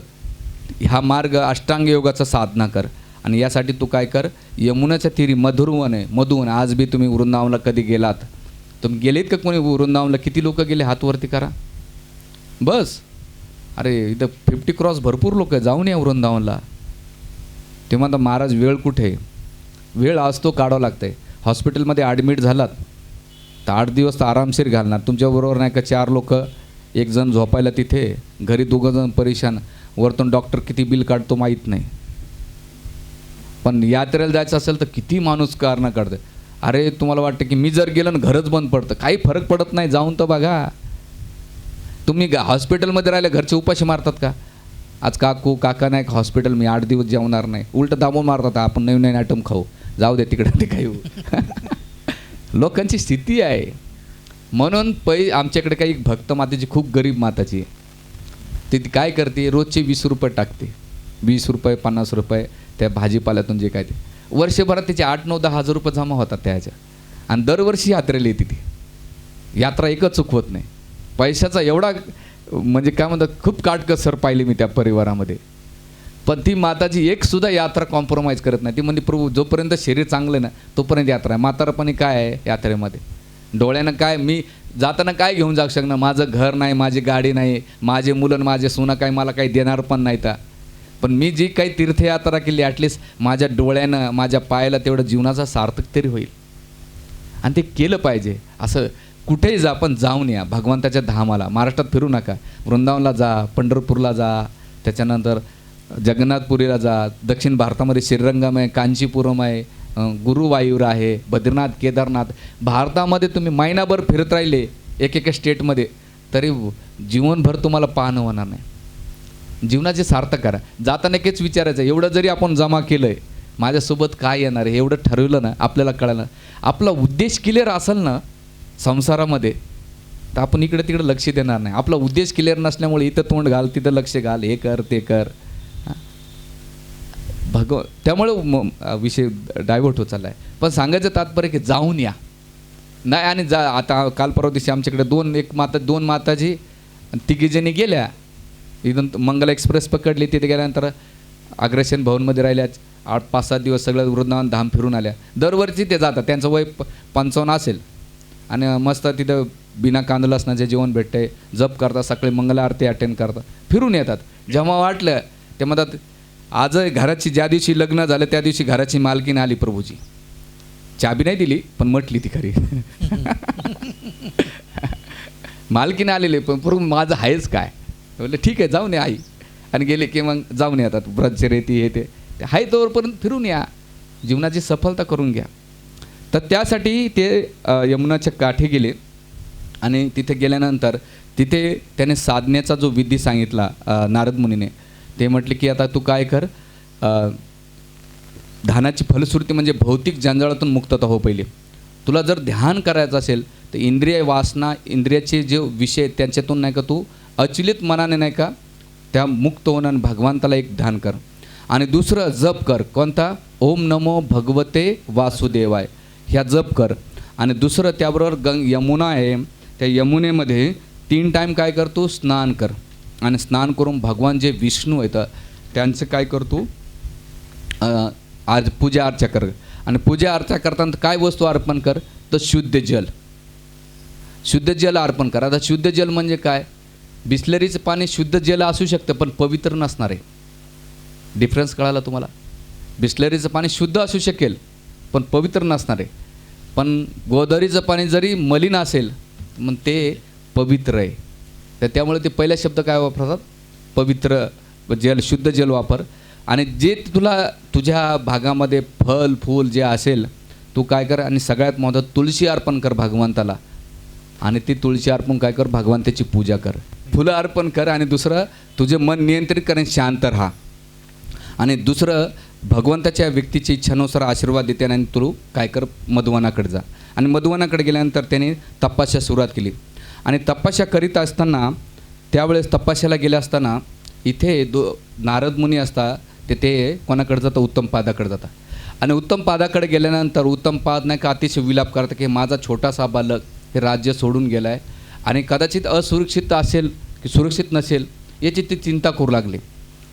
हा मार्ग अष्टांग योगाचा साधना कर. आणि यासाठी तू काय कर, यमुनाच्या तीरी मधुवन आहे, मधुवन. आज बी तुम्ही वृंदावनला कधी गेलात, तुम्ही गेलेत का कोणी वृंदावनला? किती लोक गेले हातवरती करा बस. अरे इथं 50 क्रॉस भरपूर लोक आहे, जाऊन या वृंदावनला. ते म्हणतात महाराज वेळ कुठे, वेळ आज तो काढावा लागतंय. हॉस्पिटलमध्ये ॲडमिट झालात तर 8 दिवस तर आरामशीर घालणार. तुमच्याबरोबर नाही का 4 लोक, एक जण झोपायला तिथे, घरी 2 जण परेशान, वरतून डॉक्टर किती बिल काढतो माहीत नाही. पण यात्रेला जायचं असेल तर किती माणूस कारणं काढतं. अरे तुम्हाला वाटतं की मी जर गेलं ना घरच बंद पडतं, काही फरक पडत नाही, जाऊन तर बघा. तुम्ही हॉस्पिटलमध्ये राहिले घरचे उपाशी मारतात का? आज काकू काका नाही हॉस्पिटल, मी 8 दिवस जेवणार नाही, उलटं दाबून मारतात, आपण नवीन नवीन आयटम खाऊ, जाऊ दे तिकडं ते काही लोकांची स्थिती आहे. म्हणून आमच्याकडे काही भक्त मातेची खूप गरीब माताची ती काय करते, रोजचे 20 रुपये टाकते, 20 रुपये 50 रुपये त्या भाजीपाल्यातून जे काय ते वर्षभरात त्याचे 8-9-10 हजार रुपये जमा होतात त्याच्या. आणि दरवर्षी यात्रेला येते ती. यात्रा एकच चुकवत नाही. पैशाचा एवढा म्हणजे काय म्हणतात खूप काटकसर पाहिली मी त्या परिवारामध्ये. पण ती माताची एक सुद्धा यात्रा कॉम्प्रोमाइज करत नाही. ती म्हणजे प्रभू जोपर्यंत शरीर चांगलं ना तोपर्यंत यात्रा आहे. म्हातारपणी काय आहे यात्रेमध्ये, डोळ्यानं काय, मी जाताना काय घेऊन जाऊ शकणार, माझं घर नाही, माझी गाडी नाही, माझे मुलं माझे सुना काय मला काही देणार पण नाही. पण मी जी काही तीर्थयात्रा केली ॲटलिस्ट माझ्या डोळ्यानं माझ्या पायाला तेवढं जीवनाचा सार्थक तरी होईल. आणि ते केलं पाहिजे. असं कुठेही जा पण जाऊन या भगवंताच्या धामाला. महाराष्ट्रात फिरू नका, वृंदावनला जा, पंढरपूरला जा, त्याच्यानंतर जगन्नाथपुरीला जा, दक्षिण भारतामध्ये श्रीरंगम आहे, कांचीपुरम आहे, गुरुवायूर आहे, बद्रीनाथ, केदारनाथ. भारतामध्ये तुम्ही महिनाभर फिरत राहिले एकेका स्टेटमध्ये तरी जीवनभर तुम्हाला पाहणं होणार नाही. जीवनाचे सार्थक करा. जाताना नक्कीच विचारायचं, एवढं जरी आपण जमा केलं आहे माझ्यासोबत काय येणार आहे, एवढं ठरवलं ना आपल्याला कळलं. आपला उद्देश क्लिअर असेल ना संसारामध्ये तर आपण इकडे तिकडे लक्ष देणार नाही. आपला उद्देश क्लिअर नसल्यामुळे इथं तोंड घाल, तिथं लक्ष घाल, हे कर ते कर. त्यामुळे विषय डायव्हर्ट होत चालला आहे. पण सांगायचं तात्पर्य की जाऊन या नाही. आणि आता काल परवा दिवशी आमच्याकडे दोन माताजी तिघीजणी गेल्या, इथून मंगला एक्सप्रेस पकडली, तिथे गेल्यानंतर अग्रेशन भवनमध्ये राहिल्या 8-5-7 दिवस सगळं वृंदावन धाम फिरून आल्या. दरवर्षी ते जातात, त्यांचं वय 55 असेल आणि मस्त तिथं बिना कांदा लसणाचे जेवण भेटते, जप करतात, सकाळी मंगला आरती अटेंड करतात, फिरून येतात. जेव्हा वाटलं ते म्हणतात आज घराची ज्या दिवशी लग्न झालं त्या दिवशी घराची मालकीन आली प्रभूची, चाबी नाही दिली पण म्हटली ती खरी मालकीन आलेली, पण प्रभू माझं आहेच काय, बोलले ठीक आहे जाऊन या आई. आणि गेले की मग जाऊन येतात, ब्रह्मचर्यती हे ते आहे तोवरपर्यंत फिरून या, जीवनाची सफलता करून घ्या. तर त्यासाठी ते यमुनाच्या काठी गेले. आणि तिथे गेल्यानंतर तिथे त्याने साधनेचा जो विधी सांगितला नारद मुनीने, ते म्हटले की आता तू काय कर, ध्यानाची फलश्रुती म्हणजे भौतिक जंजाळातून मुक्तता हो. पहिले तुला जर ध्यान करायचं असेल तर इंद्रिय वासना, इंद्रियाचे जे विषय त्यांच्यातून नाही का तू अचलित मनाने नाही का त्या मुक्त होणं, भगवंताला एक ध्यान कर. आणि दुसरं जप कर, कोणता, ओम नमो भगवते वासुदेवाय, ह्या जप कर. आणि दुसरं त्याबरोबर यमुना आहे, त्या यमुनेमध्ये 3 टाईम काय करतो, स्नान कर. आणि स्नान करून भगवान जे विष्णू आहेत त्यांचं काय करतो, आज पूजा अर्चा कर. आणि पूजा अर्चा करताना काय वस्तू अर्पण कर, तर शुद्ध जल, शुद्ध जल अर्पण कर. आता शुद्ध जल म्हणजे काय, बिस्लरीचं पाणी शुद्ध जल असू शकतं पण पवित्र नसणार आहे. डिफरन्स कळाला तुम्हाला. बिस्लरीचं पाणी शुद्ध असू शकेल पण पवित्र नसणार आहे. पण गोदावरीचं पाणी जरी मलिन असेल मग ते पवित्र आहे. तर त्यामुळे ते पहिला शब्द काय वापरतात, पवित्र जल, शुद्ध जल वापर. आणि जे तुला तुझ्या भागामध्ये फल फूल जे असेल तू काय कर, आणि सगळ्यात महत्त्वाचं तुळशी अर्पण कर भगवंताला. आणि ती तुळशी अर्पण काय कर, भगवंताची पूजा कर. फुलं अर्पण कर आणि दुसरं तुझे मन नियंत्रित कर आणि शांत राहा. आणि दुसरं भगवंताच्या व्यक्तीची इच्छानुसार आशीर्वाद देते आणि तू काय कर मधुवनाकडे जा. आणि मधुवनाकडे गेल्यानंतर त्याने तपस्या सुरुवात केली. आणि तपस्या करीत असताना त्यावेळेस तपस्याला गेले असताना इथे नारद मुनी असता ते कोणाकडे जातं, उत्तम पादाकडे जातात. आणि उत्तम पादाकडे गेल्यानंतर उत्तम पाद नाही का अतिशय विलाप करतं की माझा छोटासा बालक हे राज्य सोडून गेला आहे आणि कदाचित असुरक्षित असेल की सुरक्षित नसेल याची ते चिंता करू लागले.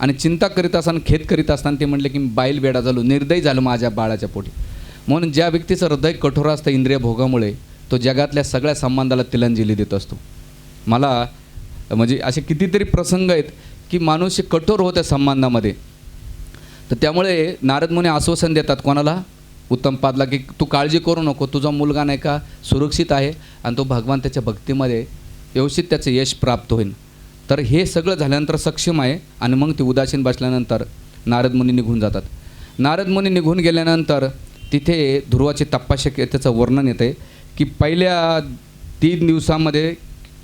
आणि चिंता करीत असताना खेद करीत असताना ते म्हणले की मी बाईल वेडा झालो, निर्दयी झालो माझ्या बाळाच्या पोटी. म्हणून ज्या व्यक्तीचं हृदय कठोर असतं इंद्रिय भोगामुळे तो जगातल्या सगळ्या संबंधाला तिलांजली देत असतो. मला म्हणजे असे कितीतरी प्रसंग आहेत की माणूस कठोर होत्या संबंधामध्ये. तर त्यामुळे नारद मुनी आश्वासन देतात कोणाला, उत्तम पादला, की तू काळजी करू नको, तुझा मुलगा नाही का सुरक्षित आहे आणि तो भगवान त्याच्या भक्तीमध्ये व्यवस्थित त्याचं यश प्राप्त होईल. तर हे सगळं झाल्यानंतर सक्षम आहे. आणि मग ते उदासीन बसल्यानंतर नारद मुनी निघून जातात. नारद मुनी निघून गेल्यानंतर तिथे ध्रुवाची तपस्या त्याचं वर्णन येतं की पहिल्या 3 दिवसामध्ये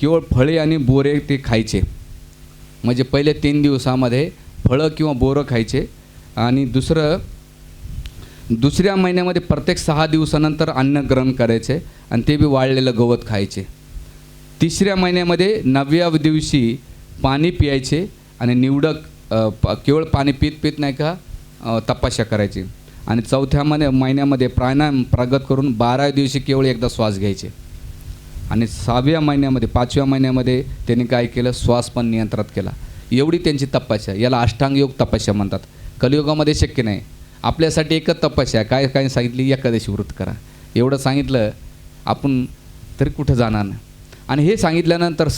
केवळ फळे आणि बोरे ते खायचे. म्हणजे पहिले 3 दिवसामध्ये फळं किंवा बोरं खायचे. आणि दुसऱ्या महिन्यामध्ये प्रत्येक 6 दिवसानंतर अन्न ग्रहण करायचे आणि ते बी वाळलेलं गवत खायचे. तिसऱ्या महिन्यामध्ये 9व्या दिवशी पाणी प्यायचे आणि निवडक केवळ पाणी पीत नाही का तपस्या करायची. आणि 4थ्या महिन्यामध्ये प्राणायाम प्रगत करून 12व्या दिवशी केवळ एकदा श्वास घ्यायचे. आणि 6व्या महिन्यामध्ये 5व्या महिन्यामध्ये त्यांनी काय केलं, श्वास पण नियंत्रणात केला. एवढी त्यांची तपस्या, याला अष्टांगयोग तपस्या म्हणतात. कलियुगामध्ये शक्य नाही. आपल्यासाठी एकच तपस्या काय काय सांगितली, एकादशी व्रत करा. एवढं सांगितलं आपण तरी कुठं जाणार नाही. आणि हे सांगितल्यानंतर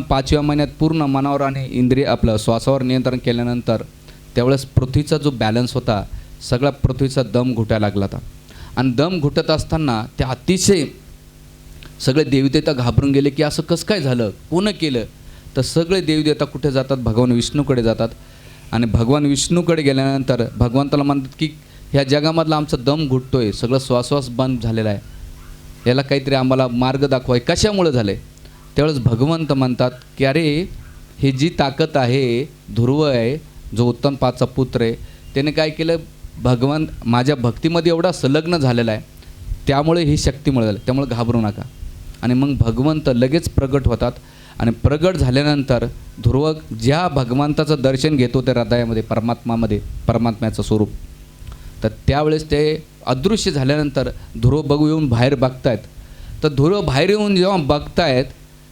5व्या महिन्यात पूर्ण मनावर आणि इंद्रिय आपलं श्वासावर नियंत्रण केल्यानंतर त्यावेळेस पृथ्वीचा जो बॅलन्स होता सगळा पृथ्वीचा दम घुटायला लागला होता. आणि दम घुटत असताना ते अतिशय सगळे देवदेवता घाबरून गेले की असं कसं काय झालं, कोण केलं. तर सगळे देवदेवता कुठे जातात, भगवान विष्णूकडे जातात. आणि भगवान विष्णूकडे गेल्यानंतर भगवंताला म्हणतात की ह्या जगामधला आमचा दम घुटतोय, सगळं श्वासवास बंद झालेला आहे, याला काहीतरी आम्हाला मार्ग दाखवाय, कशामुळे झाले. त्यावेळेस भगवंत म्हणतात की अरे हे जी ताकद आहे, ध्रुव आहे जो उत्तम पादचा पुत्र आहे, त्याने काय केलं, भगवान माझ्या भक्तीमध्ये एवढा संलग्न झालेला आहे, त्यामुळे ही शक्तीमुळे झालं, त्यामुळे घाबरू नका. आणि मग भगवंत लगेच प्रगट होतात. आणि प्रगट झाल्यानंतर ध्रुव ज्या भगवंताचं दर्शन घेतो त्या हृदयामध्ये परमात्म्याचं स्वरूप, तर त्यावेळेस ते अदृश्य झाल्यानंतर ध्रुव बघू येऊन बाहेर बघतायत. तर ध्रुव बाहेर येऊन जेव्हा बघतायत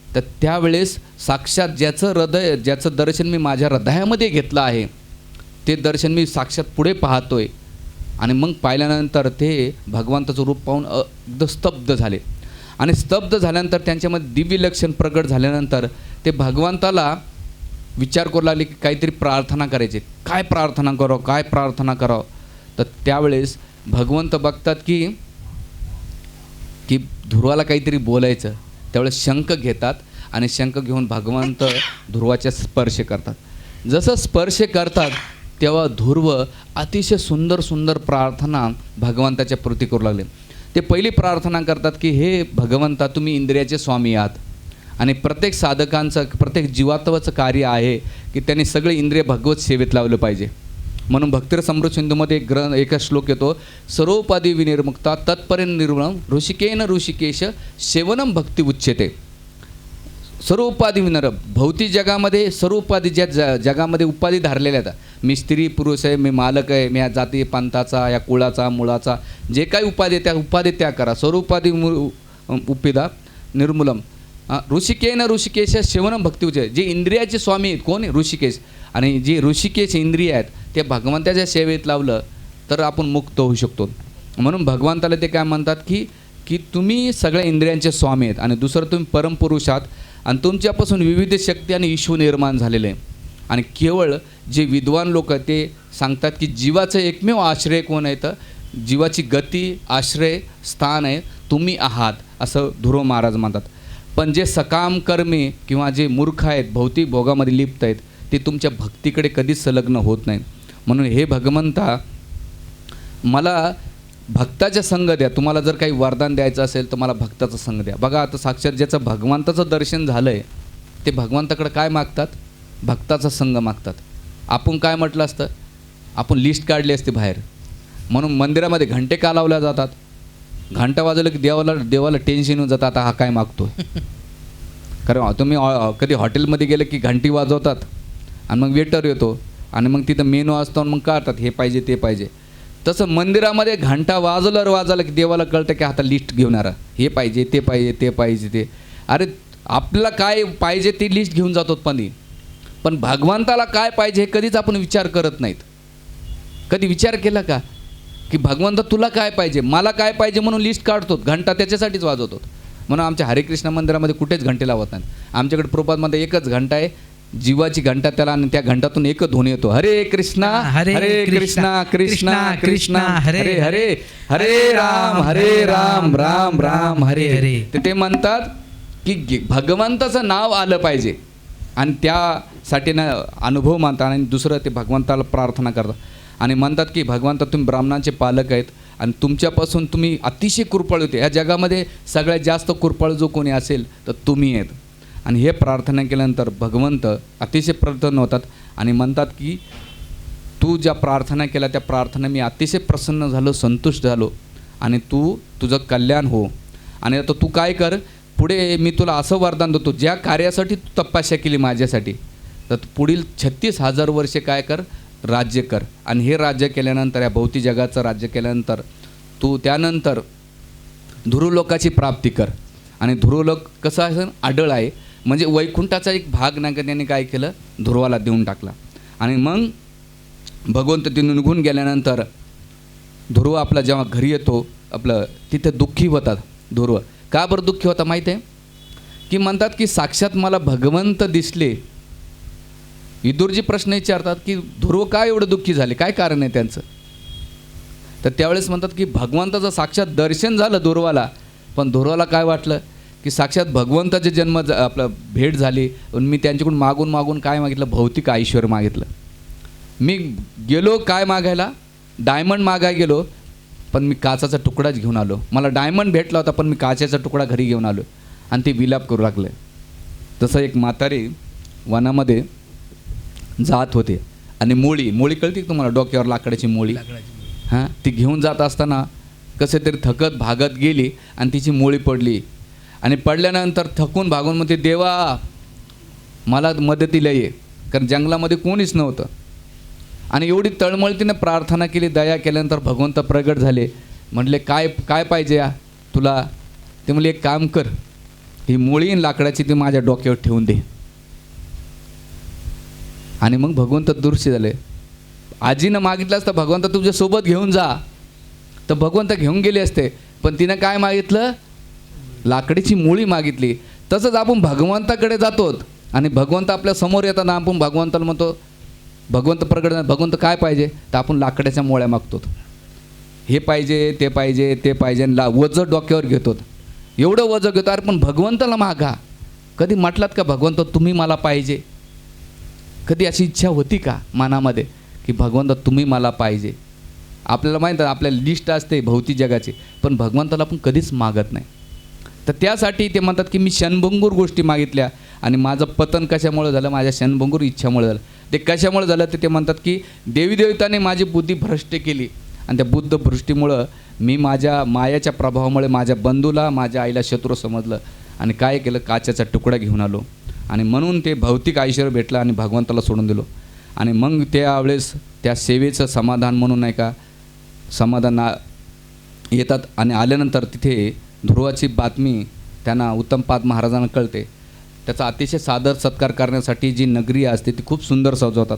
तर त्यावेळेस साक्षात ज्याचं दर्शन मी माझ्या हृदयामध्ये घेतलं आहे ते दर्शन मी साक्षात पुढे पाहतोय. आणि मग पाहिल्यानंतर ते भगवंताचं रूप पाहून एकदम स्तब्ध झाले. आणि स्तब्ध झाल्यानंतर त्यांच्यामध्ये दिव्य लक्षण प्रगट झाल्यानंतर ते भगवंताला विचार करू लागले की काहीतरी प्रार्थना करायची, काय प्रार्थना करावं. तर त्यावेळेस भगवंत बघतात की ध्रुवाला काहीतरी बोलायचं. त्यावेळेस शंख घेतात आणि शंख घेऊन भगवंत ध्रुवाच्या स्पर्श करतात. जसं स्पर्श करतात तेव्हा ध्रुव अतिशय सुंदर प्रार्थना भगवंताच्या प्रती करू लागले. ते पहिली प्रार्थना करतात की हे भगवंता, तुम्ही इंद्रियाचे स्वामी आहात आणि प्रत्येक साधकांचं, प्रत्येक जीवात्वाचं कार्य आहे की त्यांनी सगळे इंद्रिय भगवत सेवेत लावलं पाहिजे. म्हणून भक्तिरसमृत सिंधूमध्ये एका श्लोक येतो, सर्वोपाधी विनिर्मुक्ता तत्पर्यंत निर्मळम ऋषिकेन ऋषिकेश सेवनम भक्ती उच्यते. सर्व उपाधी विनर, भौतिक जगामध्ये सर्व उपाधी ज्या जगामध्ये उपाधी धारलेल्या आहेत, मी स्त्री पुरुष आहे, मी मालक आहे, मी या जाती पंथाचा, या कुळाचा, मुळाचा, जे काही उपाधी त्या उपाधी त्या करा. सर्व उपाधी उपिदा निर्मूलम ऋषिकेन ऋषिकेश सेवनम भक्ती उच्यते. जे इंद्रियाचे स्वामी आहेत कोण, ऋषिकेश. आणि जे ऋषिकेश इंद्रिय आहेत ते भगवंताच्या सेवेत लावलं तर आपण मुक्त होऊ शकतो. म्हणून भगवंताला ते काय म्हणतात की तुम्ही सगळ्या इंद्रियांचे स्वामी आहेत आणि दुसरं तुम्ही परमपुरुष आहात आणि तुमच्यापासून विविध शक्ती आणि ईश्वर निर्माण झालेले आहे. आणि केवळ जे विद्वान लोक ते सांगतात की जीवाचं एकमेव आश्रय कोण आहे, तर जीवाची गती आश्रय स्थान आहे तुम्ही आहात, असं ध्रुव महाराज म्हणतात. पण जे सकाम कर्मी किंवा जे मूर्ख आहेत, भौतिक भोगामध्ये लिप्त आहेत, ते तुमच्या भक्तीकडे कधीच संलग्न होत नाहीत. म्हणून हे भगवंता, मला भक्ताचा संग द्या. तुम्हाला जर काही वरदान द्यायचं असेल तर मला भक्ताचा संग द्या. बघा आता साक्षात ज्याचं भगवंताचं दर्शन झालं आहे ते भगवंताकडे काय मागतात? भक्ताचा संग मागतात. आपण काय म्हटलं असतं? आपण लिस्ट काढली असते बाहेर. म्हणून मंदिरामध्ये घंटे का लावल्या जातात? घंटा वाजवलं की देवाला टेन्शन येऊन जातं, आता हा काय मागतो. कारण तुम्ही कधी हॉटेलमध्ये गेलं की घंटी वाजवतात आणि मग वेटर येतो आणि मग तिथं मेनू असतो आणि मग काढतात हे पाहिजे ते पाहिजे. तसं मंदिरामध्ये घंटा वाजवलं की देवाला कळतं की आता लिस्ट घेऊन आला, हे पाहिजे ते पाहिजे ते पाहिजे ते. अरे आपल्याला काय पाहिजे ते लिस्ट घेऊन जातो पण भगवंताला काय पाहिजे हे कधीच आपण विचार करत नाहीत. कधी विचार केला का की भगवंत तुला काय पाहिजे, मला काय पाहिजे म्हणून लिस्ट काढतो, घंटा त्याच्यासाठीच वाजवतो. म्हणून आमच्या हरेकृष्ण मंदिरामध्ये कुठेच घंटे लावत नाहीत. आमच्याकडे प्रोपातमध्ये एकच घंटा आहे, जीवाची घंटा त्याला, आणि त्या घंटातून एकच ध्वनी येतो, हरे कृष्णा हरे कृष्णा कृष्णा कृष्णा हरे हरे, हरे राम राम राम हरे हरे. ते म्हणतात की भगवंताचं नाव आलं पाहिजे आणि त्यासाठी ना अनुभव मानतात आणि दुसरं ते भगवंताला प्रार्थना करतात आणि म्हणतात की भगवंत तुम्ही ब्राह्मणांचे पालक आहेत आणि तुमच्यापासून तुम्ही अतिशय कृपळ होते. या जगामध्ये सगळ्यात जास्त कृपळ जो कोणी असेल तर तुम्ही आहेत. आणि हे प्रार्थना केल्यानंतर भगवंत अतिशय प्रसन्न होतात आणि म्हणतात की तू ज्या प्रार्थना केल्या त्या प्रार्थना मी अतिशय प्रसन्न झालो, संतुष्ट झालो आणि तुझं कल्याण हो. आणि आता तू काय कर, पुढे मी तुला असं वरदान देतो, ज्या कार्यासाठी तू तपस्या केली माझ्यासाठी, तर पुढील 36,000 वर्षे काय कर, राज्य कर. आणि हे राज्य केल्यानंतर, या भौतिक जगाचं राज्य केल्यानंतर तू त्यानंतर ध्रुवलोकाची प्राप्ती कर. आणि ध्रुवलोक कसं असं आढळ आहे, म्हणजे वैकुंठाचा एक भाग नाही त्यांनी काय केलं, ध्रुवाला देऊन टाकला. आणि मग भगवंत तिथून निघून गेल्यानंतर ध्रुव आपला जेव्हा घरी येतो, आपलं तिथे दुःखी होतात. ध्रुव का बरं दुःखी होता माहीत आहे? की म्हणतात की साक्षात मला भगवंत दिसले. विदुरजी प्रश्न विचारतात की ध्रुव काय एवढं दुःखी झाले, काय कारण आहे त्यांचं? तर त्यावेळेस म्हणतात की भगवंताचं साक्षात दर्शन झालं ध्रुवाला, पण ध्रुवाला काय वाटलं की साक्षात भगवंताचे आपलं भेट झाली, पण मी त्यांच्याकडून मागून मागून काय मागितलं, भौतिक ऐश्वर मागितलं. मी गेलो काय मागायला, डायमंड मागायला गेलो, पण मी काचाचा तुकडाच घेऊन आलो. मला डायमंड भेटला होता पण मी काचेचा तुकडा घरी घेऊन आलो आणि ते विलाप करू लागले. तसं एक म्हातारी वनामध्ये जात होते आणि मोळी कळते तुम्हाला, डोक्यावर लाकडाची मोळी, हां, ती घेऊन जात असताना कसे तरी थकत भागत गेली आणि तिची मोळी पडली. आणि पडल्यानंतर थकून भागून म्हणते, देवा मला मदतीला ये, कारण जंगलामध्ये कोणीच नव्हतं. आणि एवढी तळमळतीने प्रार्थना केली, दया केल्यानंतर भगवंत प्रगट झाले. म्हटले काय काय पाहिजे या तुला? ते म्हणले एक काम कर, ही मोळी लाकडाची ती माझ्या डोक्यावर ठेवून दे. आणि मग भगवंत दृश्य झाले. आजीनं मागितलं असतं भगवंत तुझ्यासोबत घेऊन जा, तर भगवंत घेऊन गेले असते, पण तिनं काय मागितलं, लाकडीची मोळी मागितली. तसंच आपण भगवंताकडे जातो आणि भगवंत आपल्या समोर येताना आपण भगवंताला म्हणतो, भगवंत प्रगट, भगवंत काय पाहिजे, तर आपण लाकडाच्या मोळ्या मागतो, हे पाहिजे ते पाहिजे ते पाहिजे, वजं डोक्यावर घेतो, एवढं वजं घेतो. अरे पण भगवंताला मागा. कधी म्हटलात का भगवंत तुम्ही मला पाहिजे? कधी अशी इच्छा होती का मनामध्ये की भगवंत तुम्ही मला पाहिजे? आपल्याला माहीत आहे आपल्याला लिस्ट असते भौतिक जगाची, पण भगवंताला आपण कधीच मागत नाही. तर त्यासाठी ते म्हणतात की मी क्षणभंगूर गोष्टी मागितल्या आणि माझं पतन कशामुळे झालं, माझ्या क्षणभंगूर इच्छामुळे झालं. ते कशामुळे झालं ते म्हणतात की देवी देवताने माझी बुद्धी भ्रष्ट केली आणि त्या बुद्ध भ्रष्टीमुळं मी माझ्या मायाच्या प्रभावामुळे माझ्या बंधूला, माझ्या आईला शत्रू समजलं आणि काय केलं, काचेचा तुकडा घेऊन आलो आणि म्हणून ते भौतिक ऐश्वर भेटलं आणि भगवंताला सोडून दिलो. आणि मग त्यावेळेस त्या सेवेचं समाधान म्हणून नाही का समाधान येतात. आणि आल्यानंतर तिथे ध्रुवाची बातमी त्यांना उत्तमपाद महाराजांना कळते. त्याचा अतिशय सादर सत्कार करण्यासाठी जी नगरी असते ती खूप सुंदर सजवतात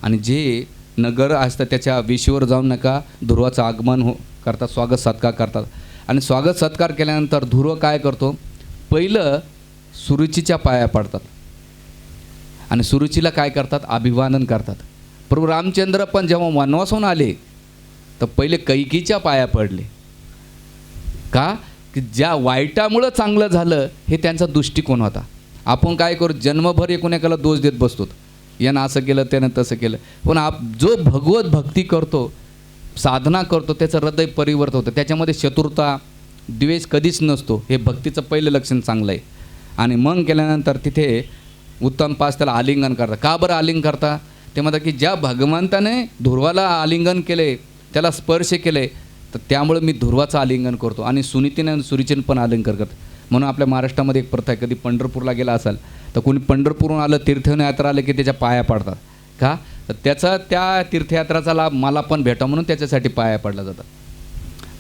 आणि जे नगर असतं त्याच्या वेशीवर जाऊन नका ध्रुवाचं आगमन करतात, स्वागत सत्कार करतात. आणि स्वागत सत्कार केल्यानंतर ध्रुव काय करतो, पहिलं सुरुचीच्या पाया पडतात आणि सुरुचीला काय करतात, अभिवादन करतात. प्रभू रामचंद्र पण जेव्हा वनवासाहून आले तर पहिले कैकीच्या पाया पडले. का की ज्या वाईटामुळं चांगलं झालं हे त्यांचा दृष्टिकोन होता. आपण काय करू, जन्मभर एकाला दोष देत बसतो, यानं असं केलं त्यानं तसं केलं. पण जो भगवत भक्ती करतो, साधना करतो, त्याचं हृदय परिवर्तन होतं, त्याच्यामध्ये शत्रुता द्वेष कधीच नसतो. हे भक्तीचं पहिलं लक्षण चांगलं आहे. आणि मग केल्यानंतर तिथे उत्तम पास त्याला आलिंगन करता. का बरं आलिंगन करता? ते म्हणतात की ज्या भगवंताने ध्रुवाला आलिंगन केले, त्याला स्पर्श केले, तर त्यामुळे मी ध्रुवाचं आलिंगन करतो. आणि सुनीतीने सुरीचेन पण आलिंगन करतात. म्हणून आपल्या महाराष्ट्रामध्ये एक प्रथा आहे, कधी पंढरपूरला गेला असाल तर कोणी पंढरपूरहून आलं, तीर्थयात्रा आलं की त्याच्या पाया पडतात. का? तर त्याचा त्या तीर्थयात्राचा लाभ मला पण भेटा म्हणून त्याच्यासाठी पाया पडला जातात.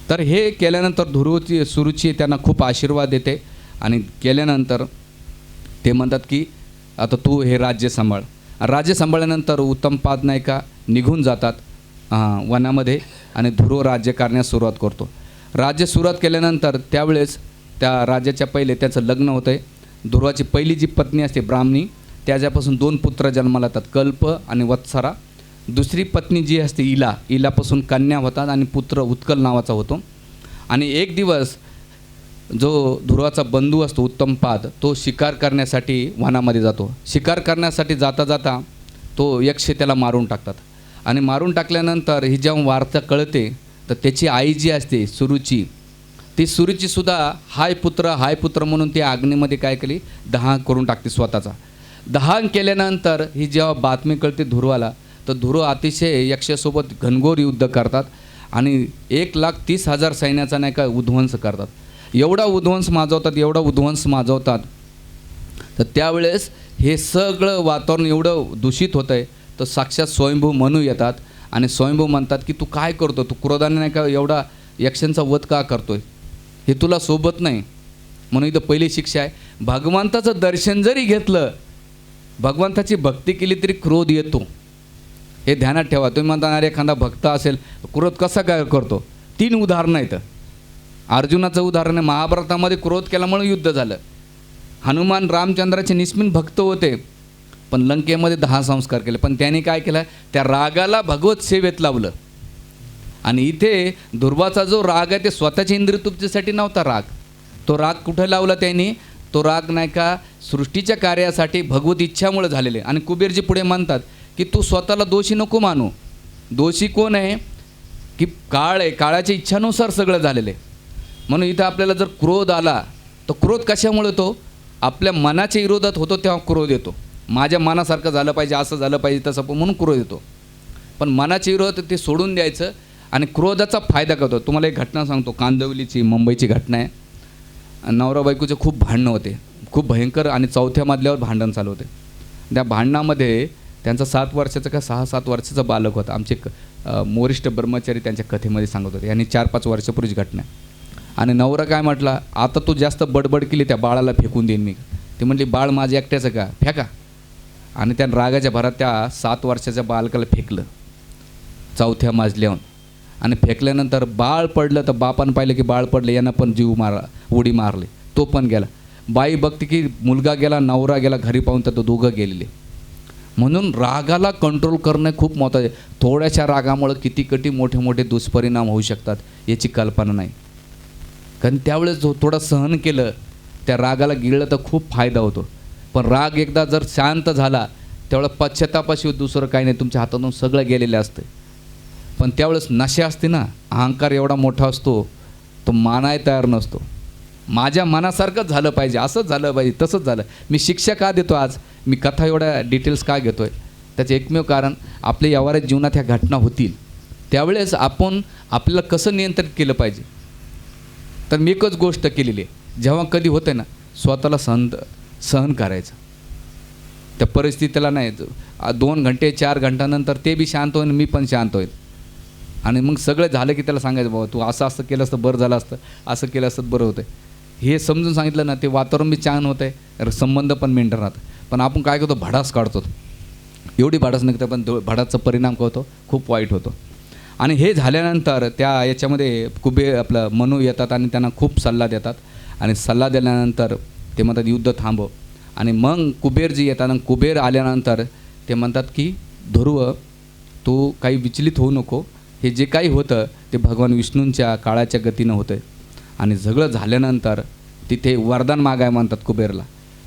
तर हे केल्यानंतर ध्रुवची सुरुची त्यांना खूप आशीर्वाद देते आणि केल्यानंतर ते म्हणतात की आता तू हे राज्य सांभाळ. राज्य सांभाळल्यानंतर उत्तमपाद नायका निघून जातात वनामध्ये आणि ध्रुव राज्य करण्यास सुरुवात करतो. राज्य सुरुवात केल्यानंतर त्यावेळेस त्या राज्याच्या पहिले त्याचं लग्न होतं आहे. ध्रुवाची पहिली जी पत्नी असते ब्राह्मणी, त्याच्यापासून 2 पुत्र जन्माला येतात, कल्प आणि वत्सरा. दुसरी पत्नी जी असते इलापासून कन्या होतात आणि पुत्र उत्कल नावाचा होतो. आणि एक दिवस जो ध्रुवाचा बंधू असतो उत्तमपाद, तो शिकार करण्यासाठी वनामध्ये जातो. शिकार करण्यासाठी जाता जाता तो यक्ष त्याला मारून टाकतात. आणि मारून टाकल्यानंतर ही जेव्हा वार्ता कळते तर त्याची आई जी असते सुरुची, ती सुरुचीसुद्धा हाय पुत्र म्हणून ती अग्नीमध्ये काय केली, दहन करून टाकते स्वतःचा. दहन केल्यानंतर ही जेव्हा बातमी कळते ध्रुवाला, तर ध्रुव अतिशय यक्षासोबत घनघोर युद्ध करतात आणि 1,30,000 सैन्याचा नाही का उध्वंस करतात. एवढा उध्वंस माजवतात तर त्यावेळेस हे सगळं वातावरण एवढं दूषित होतं आहे. तर साक्षात स्वयंभू मनू येतात आणि स्वयंभू म्हणतात की तू काय करतो, तू क्रोधाने नाही का एवढा यक्षांचा वध का करतोय, हे तुला सोबत नाही. म्हणून इथं पहिली शिक्षा आहे, भगवंताचं दर्शन जरी घेतलं, भगवंताची भक्ती केली तरी क्रोध येतो. हे ध्यानात ठेवा. तुम्ही म्हणता अरे एखादा भक्त असेल क्रोध कसा काय करतो? 3 उदाहरणं आहेत. अर्जुनाचं उदाहरण आहे, महाभारतामध्ये क्रोध केल्यामुळे युद्ध झालं. हनुमान रामचंद्राचे निस्मिन भक्त होते, पण लंकेमध्ये 10 संस्कार केले. पण त्यांनी काय केलं, त्या रागाला भगवत सेवेत लावलं. आणि इथे ध्रुवाचा जो राग आहे ते स्वतःच्या इंद्रियतृप्तीसाठी नव्हता राग. तो राग कुठे लावला त्यांनी? तो राग नाही का सृष्टीच्या कार्यासाठी भगवत इच्छामुळे झालेले. आणि कुबेरजी पुढे म्हणतात की तू स्वतःला दोषी नको मानू. दोषी कोण आहे? की काळ आहे, काळाच्या इच्छानुसार सगळं झालेलं आहे. म्हणून इथं आपल्याला जर क्रोध आला तर क्रोध कशामुळे येतो? आपल्या मनाच्या विरोधात होतो तेव्हा क्रोध येतो. माझ्या मनासारखं झालं पाहिजे, असं झालं पाहिजे, तसं म्हणून क्रोध येतो. पण मनाच्या विरोधात ते सोडून द्यायचं. आणि क्रोधाचा फायदा करतो. तुम्हाला एक घटना सांगतो, कांदिवलीची मुंबईची घटना आहे. नवरा बायकोचे खूप भांडणं होते, खूप भयंकर. आणि 4थ्या मजल्यावर भांडण चालू होते. त्या भांडणामध्ये त्यांचा 7 वर्षाचा का 6-7 वर्षाचा बालक होता. आमचे मोरिष्ठ ब्रह्मचारी त्यांच्या कथेमध्ये सांगत होते. यांनी 4-5 वर्षापूर्वीची घटना आहे. आणि नवरा काय म्हटला, आता तू जास्त बडबड केली त्या बाळाला फेकून देईन मी. ते म्हटली बाळ माझं एकट्याचं का, फेका. आणि त्या रागाच्या भरात त्या 7 वर्षाच्या बालकाला फेकलं 4थ्या मजल्यावर. आणि फेकल्यानंतर बाळ पडलं तर बापानं पाहिलं की बाळ पडलं, यांना पण उडी मारली, तो पण गेला. बाई बघते की मुलगा गेला, नवरा गेला, घरी पाहून तर तो दोघं गेलेले. म्हणून रागाला कंट्रोल करणं खूप मोठं आहे. थोड्याशा रागामुळं किती मोठे मोठे दुष्परिणाम होऊ शकतात याची कल्पना नाही. कारण त्यावेळेस जो थोडं सहन केलं, त्या रागाला गिळलं तर खूप फायदा होतो. पण राग एकदा जर शांत झाला त्यावेळेस पश्चातापाशिवाय दुसरं काही नाही, तुमच्या हातातून सगळं गेलेलं असतं. पण त्यावेळेस नशा असते ना, अहंकार एवढा मोठा असतो, तो मानाय तयार नसतो. माझ्या मनासारखंच झालं पाहिजे, असंच झालं पाहिजे, तसंच झालं. मी शिक्षा का देतो आज, मी कथा एवढ्या डिटेल्स का घेतो आहे? त्याचं एकमेव कारण आपल्या व्यवहारिक जीवनात ह्या घटना होतील त्यावेळेस आपण आपल्याला कसं नियंत्रित केलं पाहिजे. तर मी एकच गोष्ट केलेली आहे, जेव्हा कधी होते ना स्वतःला सहन करायचं. त्या परिस्थितीला नाही 2 घंटे 4 घंट्यानंतर ते बी शांत होईल, मी पण शांत होईल. आणि मग सगळं झालं की त्याला सांगायचं बाबा तू असं केलं असतं बरं झालं असतं, असं केलं असतं बरं होतं. हे समजून सांगितलं ना, ते वातावरण बी छान होतं आहे, संबंध पण मेंटेन राहतं. पण आपण काय करतो, भडास काढतो. एवढी भडास निघतं पण भडाचा परिणाम काय होतो, खूप वाईट होतो. आणि हे झाल्यानंतर त्या याच्यामध्ये आपलं मनू येतात आणि त्यांना खूप सल्ला देतात. आणि सल्ला दिल्यानंतर ते म्हणतात युद्ध थांबव. आणि मग कुबेरजी येतात आणि कुबेर आल्यानंतर ते म्हणतात की ध्रुव तू काही विचलित होऊ नको, हे जे काही होतं ते भगवान विष्णूंच्या काळाच्या गतीनं होतं. आणि सगळं झाल्यानंतर तिथे वरदान मागाय म्हणतात कुबेरला.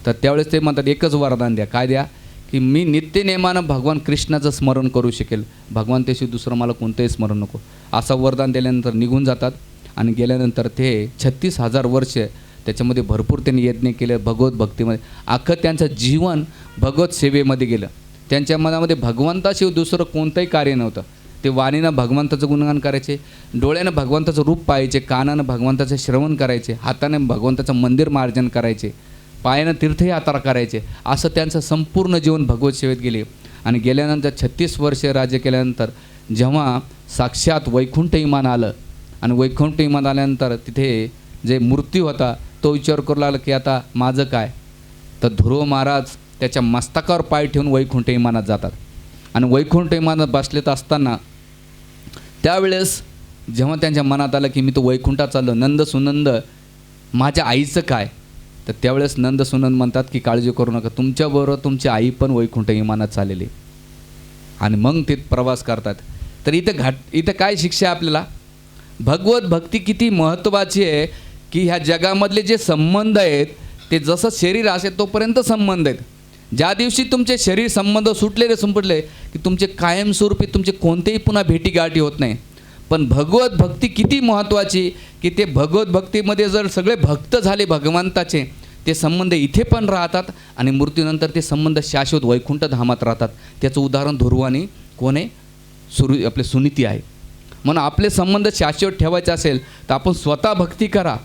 तर त्यावेळेस ते म्हणतात एकच वरदान द्या. काय द्या? की मी नित्यनेमानं भगवान कृष्णाचं स्मरण करू शकेल, भगवान त्याशिवाय दुसरं मला कोणतंही स्मरण नको. असं वरदान दिल्यानंतर निघून जातात. आणि गेल्यानंतर ते 36,000 वर्ष त्याच्यामध्ये भरपूर त्यांनी यज्ञ केले, भगवत भक्तीमध्ये अख्खं त्यांचं जीवन भगवत सेवेमध्ये गेलं. त्यांच्या मनामध्ये भगवंताशिवाय दुसरं कोणतंही कार्य नव्हतं. ते वाणीनं भगवंताचं गुणगान करायचे, डोळ्यानं भगवंताचं रूप पाहायचे, कानानं भगवंताचं श्रवण करायचे, हातानं भगवंताचं मंदिर मार्जन करायचे, पायानं तीर्थयात्रा करायचे. असं त्यांचं संपूर्ण जीवन भगवत सेवेत गेले. आणि गेल्यानंतर 36 वर्ष राज्य केल्यानंतर जेव्हा साक्षात वैकुंठ विमान आलं आणि वैकुंठ विमान आल्यानंतर तिथे जे मूर्ती होता तो विचार करू लागला की आता माझं काय. तर ध्रुव महाराज त्याच्या मस्तकावर पाय ठेवून वैकुंठ विमानात जातात. आणि वैकुंठ विमानात बसलेत असताना त्यावेळेस जेव्हा त्यांच्या मनात आलं की मी तो वैकुंठात चाललो, नंद सुनंद माझ्या आईचं काय. तर त्यावेळेस नंद सुनंद म्हणतात की काळजी करू नका, तुमच्याबरोबर तुमची आई पण वैकुंठ विमानात चाललेली. आणि मग ते प्रवास करतात. तर इथं काय शिक्षा आहे आपल्याला. भगवत भक्ती किती महत्त्वाची आहे की ह्या जगामधले जे संबंध आहेत ते जसं शरीर असेल तोपर्यंत संबंध आहेत. ज्या दिवशी तुमचे शरीर संबंध सुटलेले संपले की तुमचे कायमस्वरूपी तुमचे कोणतेही पुन्हा भेटीगाठी होत नाही. पण भगवत भक्ती किती महत्त्वाची की ते भगवत भक्तीमध्ये जर सगळे भक्त झाले भगवंताचे, ते संबंध इथे पण राहतात आणि मृत्यूनंतर ते संबंध शाश्वत वैकुंठ धामात राहतात. त्याचं उदाहरण ध्रुवानी कोण आहे, आपले सुनीती आहे. म्हणून आपले संबंध शाश्वत ठेवायचे असेल तर आपण स्वतः भक्ती करा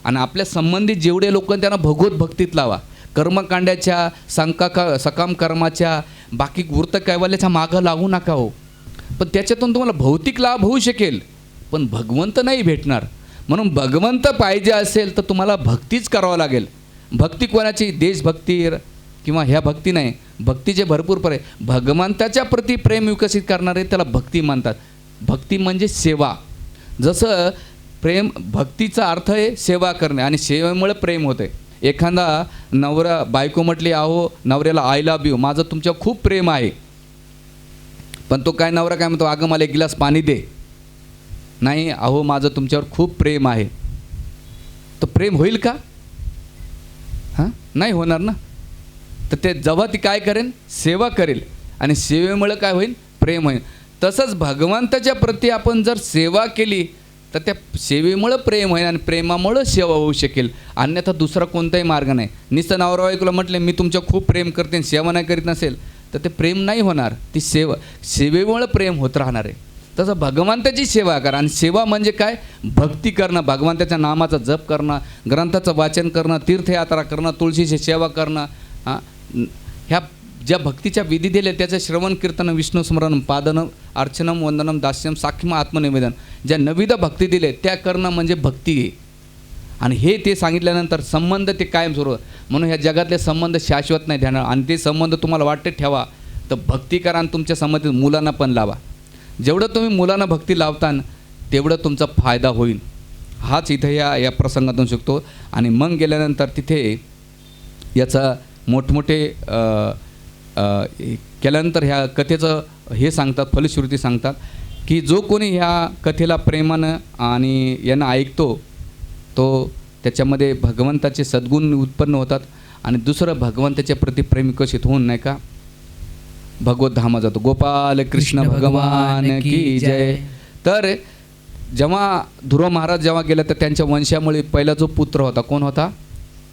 आणि आपल्या संबंधित जेवढे लोक त्यांना भगवत भक्तीत लावा. कर्मकांडाच्या सकाम कर्माच्या बाकी वृत्त कैवल्याच्या मागं लागू नका हो. पण त्याच्यातून तुम्हाला भौतिक लाभ होऊ शकेल पण भगवंत नाही भेटणार. म्हणून भगवंत पाहिजे असेल तर तुम्हाला भक्तीच करावं लागेल. भक्ती कोणाची, देशभक्ती किंवा ह्या भक्ती नाही, भक्तीचे भरपूर पर्याय. भगवंताच्या प्रती प्रेम विकसित करणारे त्याला भक्ती म्हणतात. भक्ती म्हणजे सेवा. जसं प्रेम भक्तीचा अर्थ आहे सेवा करणे आणि सेवेमुळे प्रेम होते. एखादा नवरा बायको म्हटली अहो नवऱ्याला आय लव्ह यू, माझं तुमच्यावर खूप प्रेम आहे. पण तो काय नवरा काय म्हणतो, अगं मला 1 गिलास पाणी दे. नाही, अहो माझं तुमच्यावर खूप प्रेम आहे. तर प्रेम होईल का? हां, नाही होणार ना. तर ते जेव्हा ती काय करेन, सेवा करेल आणि सेवेमुळे काय होईल, प्रेम होईल. तसंच भगवंताच्या प्रती आपण जर सेवा केली तर त्या सेवेमुळं प्रेम होईल आणि प्रेमामुळं सेवा होऊ शकेल. अन्यथा दुसरा कोणताही मार्ग नाही. नुसतं नवरा बायकोला म्हटले मी तुमच्या खूप प्रेम करते आणि सेवा नाही करीत नसेल तर ते प्रेम नाही होणार. ती सेवेमुळं प्रेम होत राहणार आहे. तसं भगवंताची सेवा करा. आणि सेवा म्हणजे काय, भक्ती करणं, भगवंताच्या नामाचा जप करणं, ग्रंथाचं वाचन करणं, तीर्थयात्रा करणं, तुळशीची सेवा करणं. ह्या ज्या भक्तीच्या विधी दिले त्याचं श्रवण कीर्तन, विष्णू स्मरण, पादनम, अर्चनम, वंदनम, दास्यम, साख्यम, आत्मनिवेदन, ज्या नविध भक्ती दिले त्या करणं म्हणजे भक्ती आहे. आणि हे ते सांगितल्यानंतर संबंध ते कायम सुरू. म्हणून ह्या जगातले संबंध शाश्वत नाही ध्यान. आणि ते संबंध तुम्हाला वाटते ठेवा तर भक्ती करा आणि तुमच्या संबंधित मुलांना पण लावा. जेवढं तुम्ही मुलांना भक्ती लावता तेवढं तुमचा फायदा होईल. हाच इथं या प्रसंगातून शिकतो. आणि मग गेल्यानंतर तिथे याचा मोठमोठे केल्यानंतर ह्या कथेचं हे सांगतात, फलश्रुती सांगतात की जो कोणी ह्या कथेला प्रेमानं आणि यांना ऐकतो तो त्याच्यामध्ये भगवंताचे सद्गुण उत्पन्न होतात. आणि दुसरं भगवंताच्या प्रति प्रेम विकसित होऊन नाही का भगवत धामा जातो. गोपाल कृष्ण भगवान की जय. तर जेव्हा ध्रुव महाराज जेव्हा गेला तर त्यांच्या वंशामुळे पहिला जो पुत्र होता कोण होता,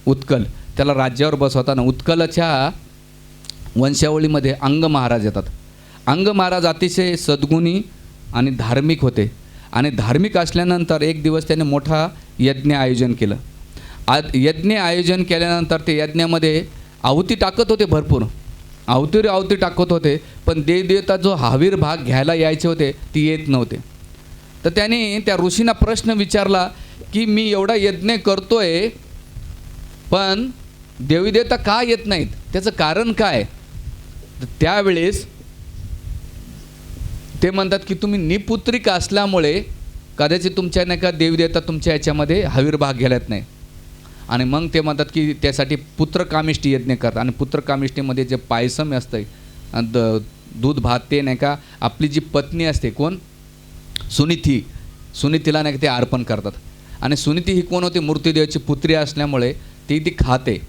उत्कल, त्याला राज्यावर बसवता ना. उत्कलाच्या वंशावळीमध्ये अंग महाराज येतात. अंग महाराज अतिशय सद्गुणी आणि धार्मिक होते. आणि धार्मिक असल्यानंतर एक दिवस त्याने मोठा यज्ञ आयोजन केलं. यज्ञ आयोजन केल्यानंतर ते यज्ञामध्ये आहुती टाकत होते, भरपूर आहुती टाकत होते. पण देवदेवता जो आविर्भाग घ्यायला यायचे होते ती येत नव्हते. तर त्याने त्या ऋषींना प्रश्न विचारला की मी एवढा यज्ञ करतोय पण देवीदेवता का येत नाहीत, त्याचं कारण काय. तर त्यावेळेस ते म्हणतात की तुम्ही निपुत्रिक असल्यामुळे कदाचित तुमच्या नाही का देवीदेवता तुमच्या याच्यामध्ये आविर्भाग घ्यायला नाही. आणि मग ते म्हणतात की त्यासाठी पुत्रकामिष्टी यज्ञ करतात. आणि पुत्रकामिष्टीमध्ये जे पायसम असतं दूध भात ते नाही का आपली जी पत्नी असते कोण, सुनीतीला नाही का ते अर्पण करतात. आणि सुनीती ही कोण होती, मूर्तिदेवाची पुत्री असल्यामुळे ती खाते.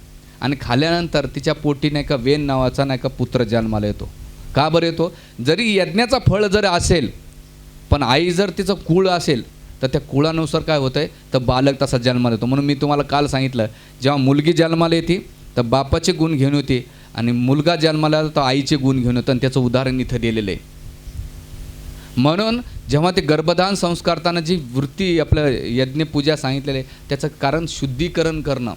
आणि खाल्यानंतर तिच्या पोटी नाही का वेन नावाचा नाही का पुत्र जन्माला येतो. का बरं येतो, जरी यज्ञाचा फळ जर असेल पण आई जर तिचं कुळ असेल तर त्या कुळानुसार काय होतं आहे, तर बालक तसा जन्माला येतो. म्हणून मी तुम्हाला काल सांगितलं, जेव्हा मुलगी जन्माला येते तर बापाचे गुण घेऊन येते, आणि मुलगा जन्माला आला तर आईचे गुण घेऊन येतं, आणि त्याचं उदाहरण इथं दिलेलं आहे. म्हणून जेव्हा ते गर्भधान संस्कारताना जी वृत्ती आपलं यज्ञपूजा सांगितलेलं आहे, त्याचं कारण शुद्धीकरण करणं,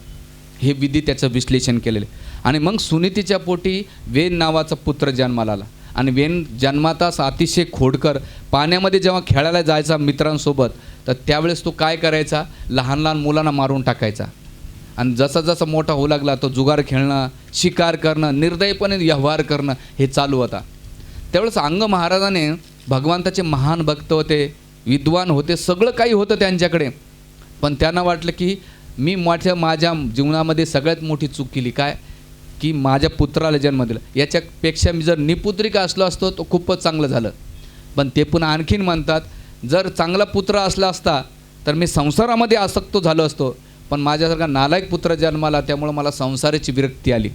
हे विधी त्याचं विश्लेषण केलेलं आहे. आणि मग सुनीतीच्या पोटी वेन नावाचा पुत्र जन्माला आला, आणि वेन जन्माताच अतिशय खोडकर, पाण्यामध्ये जेव्हा खेळायला जायचा मित्रांसोबत, तर त्यावेळेस तो काय करायचा, लहान लहान मुलांना मारून टाकायचा. आणि जसा जसा मोठा होऊ लागला तो जुगार खेळणं, शिकार करणं, निर्दयीपणे व्यवहार करणं हे चालू होता. त्यावेळेस अंग महाराजाने, भगवंताचे महान भक्त होते, विद्वान होते, सगळं काही होतं त्यांच्याकडे, पण त्यांना वाटलं की मी माझ्या जीवनामध्ये सगळ्यात मोठी चूक केली. काय की माझ्या पुत्राला जन्म दिला, याच्यापेक्षा मी जर निपुत्रिक असलो असतो तो खूपच चांगलं झालं. पण ते पुन्हा आणखीन म्हणतात, जर चांगला पुत्र असला असता तर मी संसारामध्ये आसक्त झालो असतो, पण माझ्यासारखा नालायक पुत्र जन्माला, त्यामुळं मला संसाराची विरक्ती आली.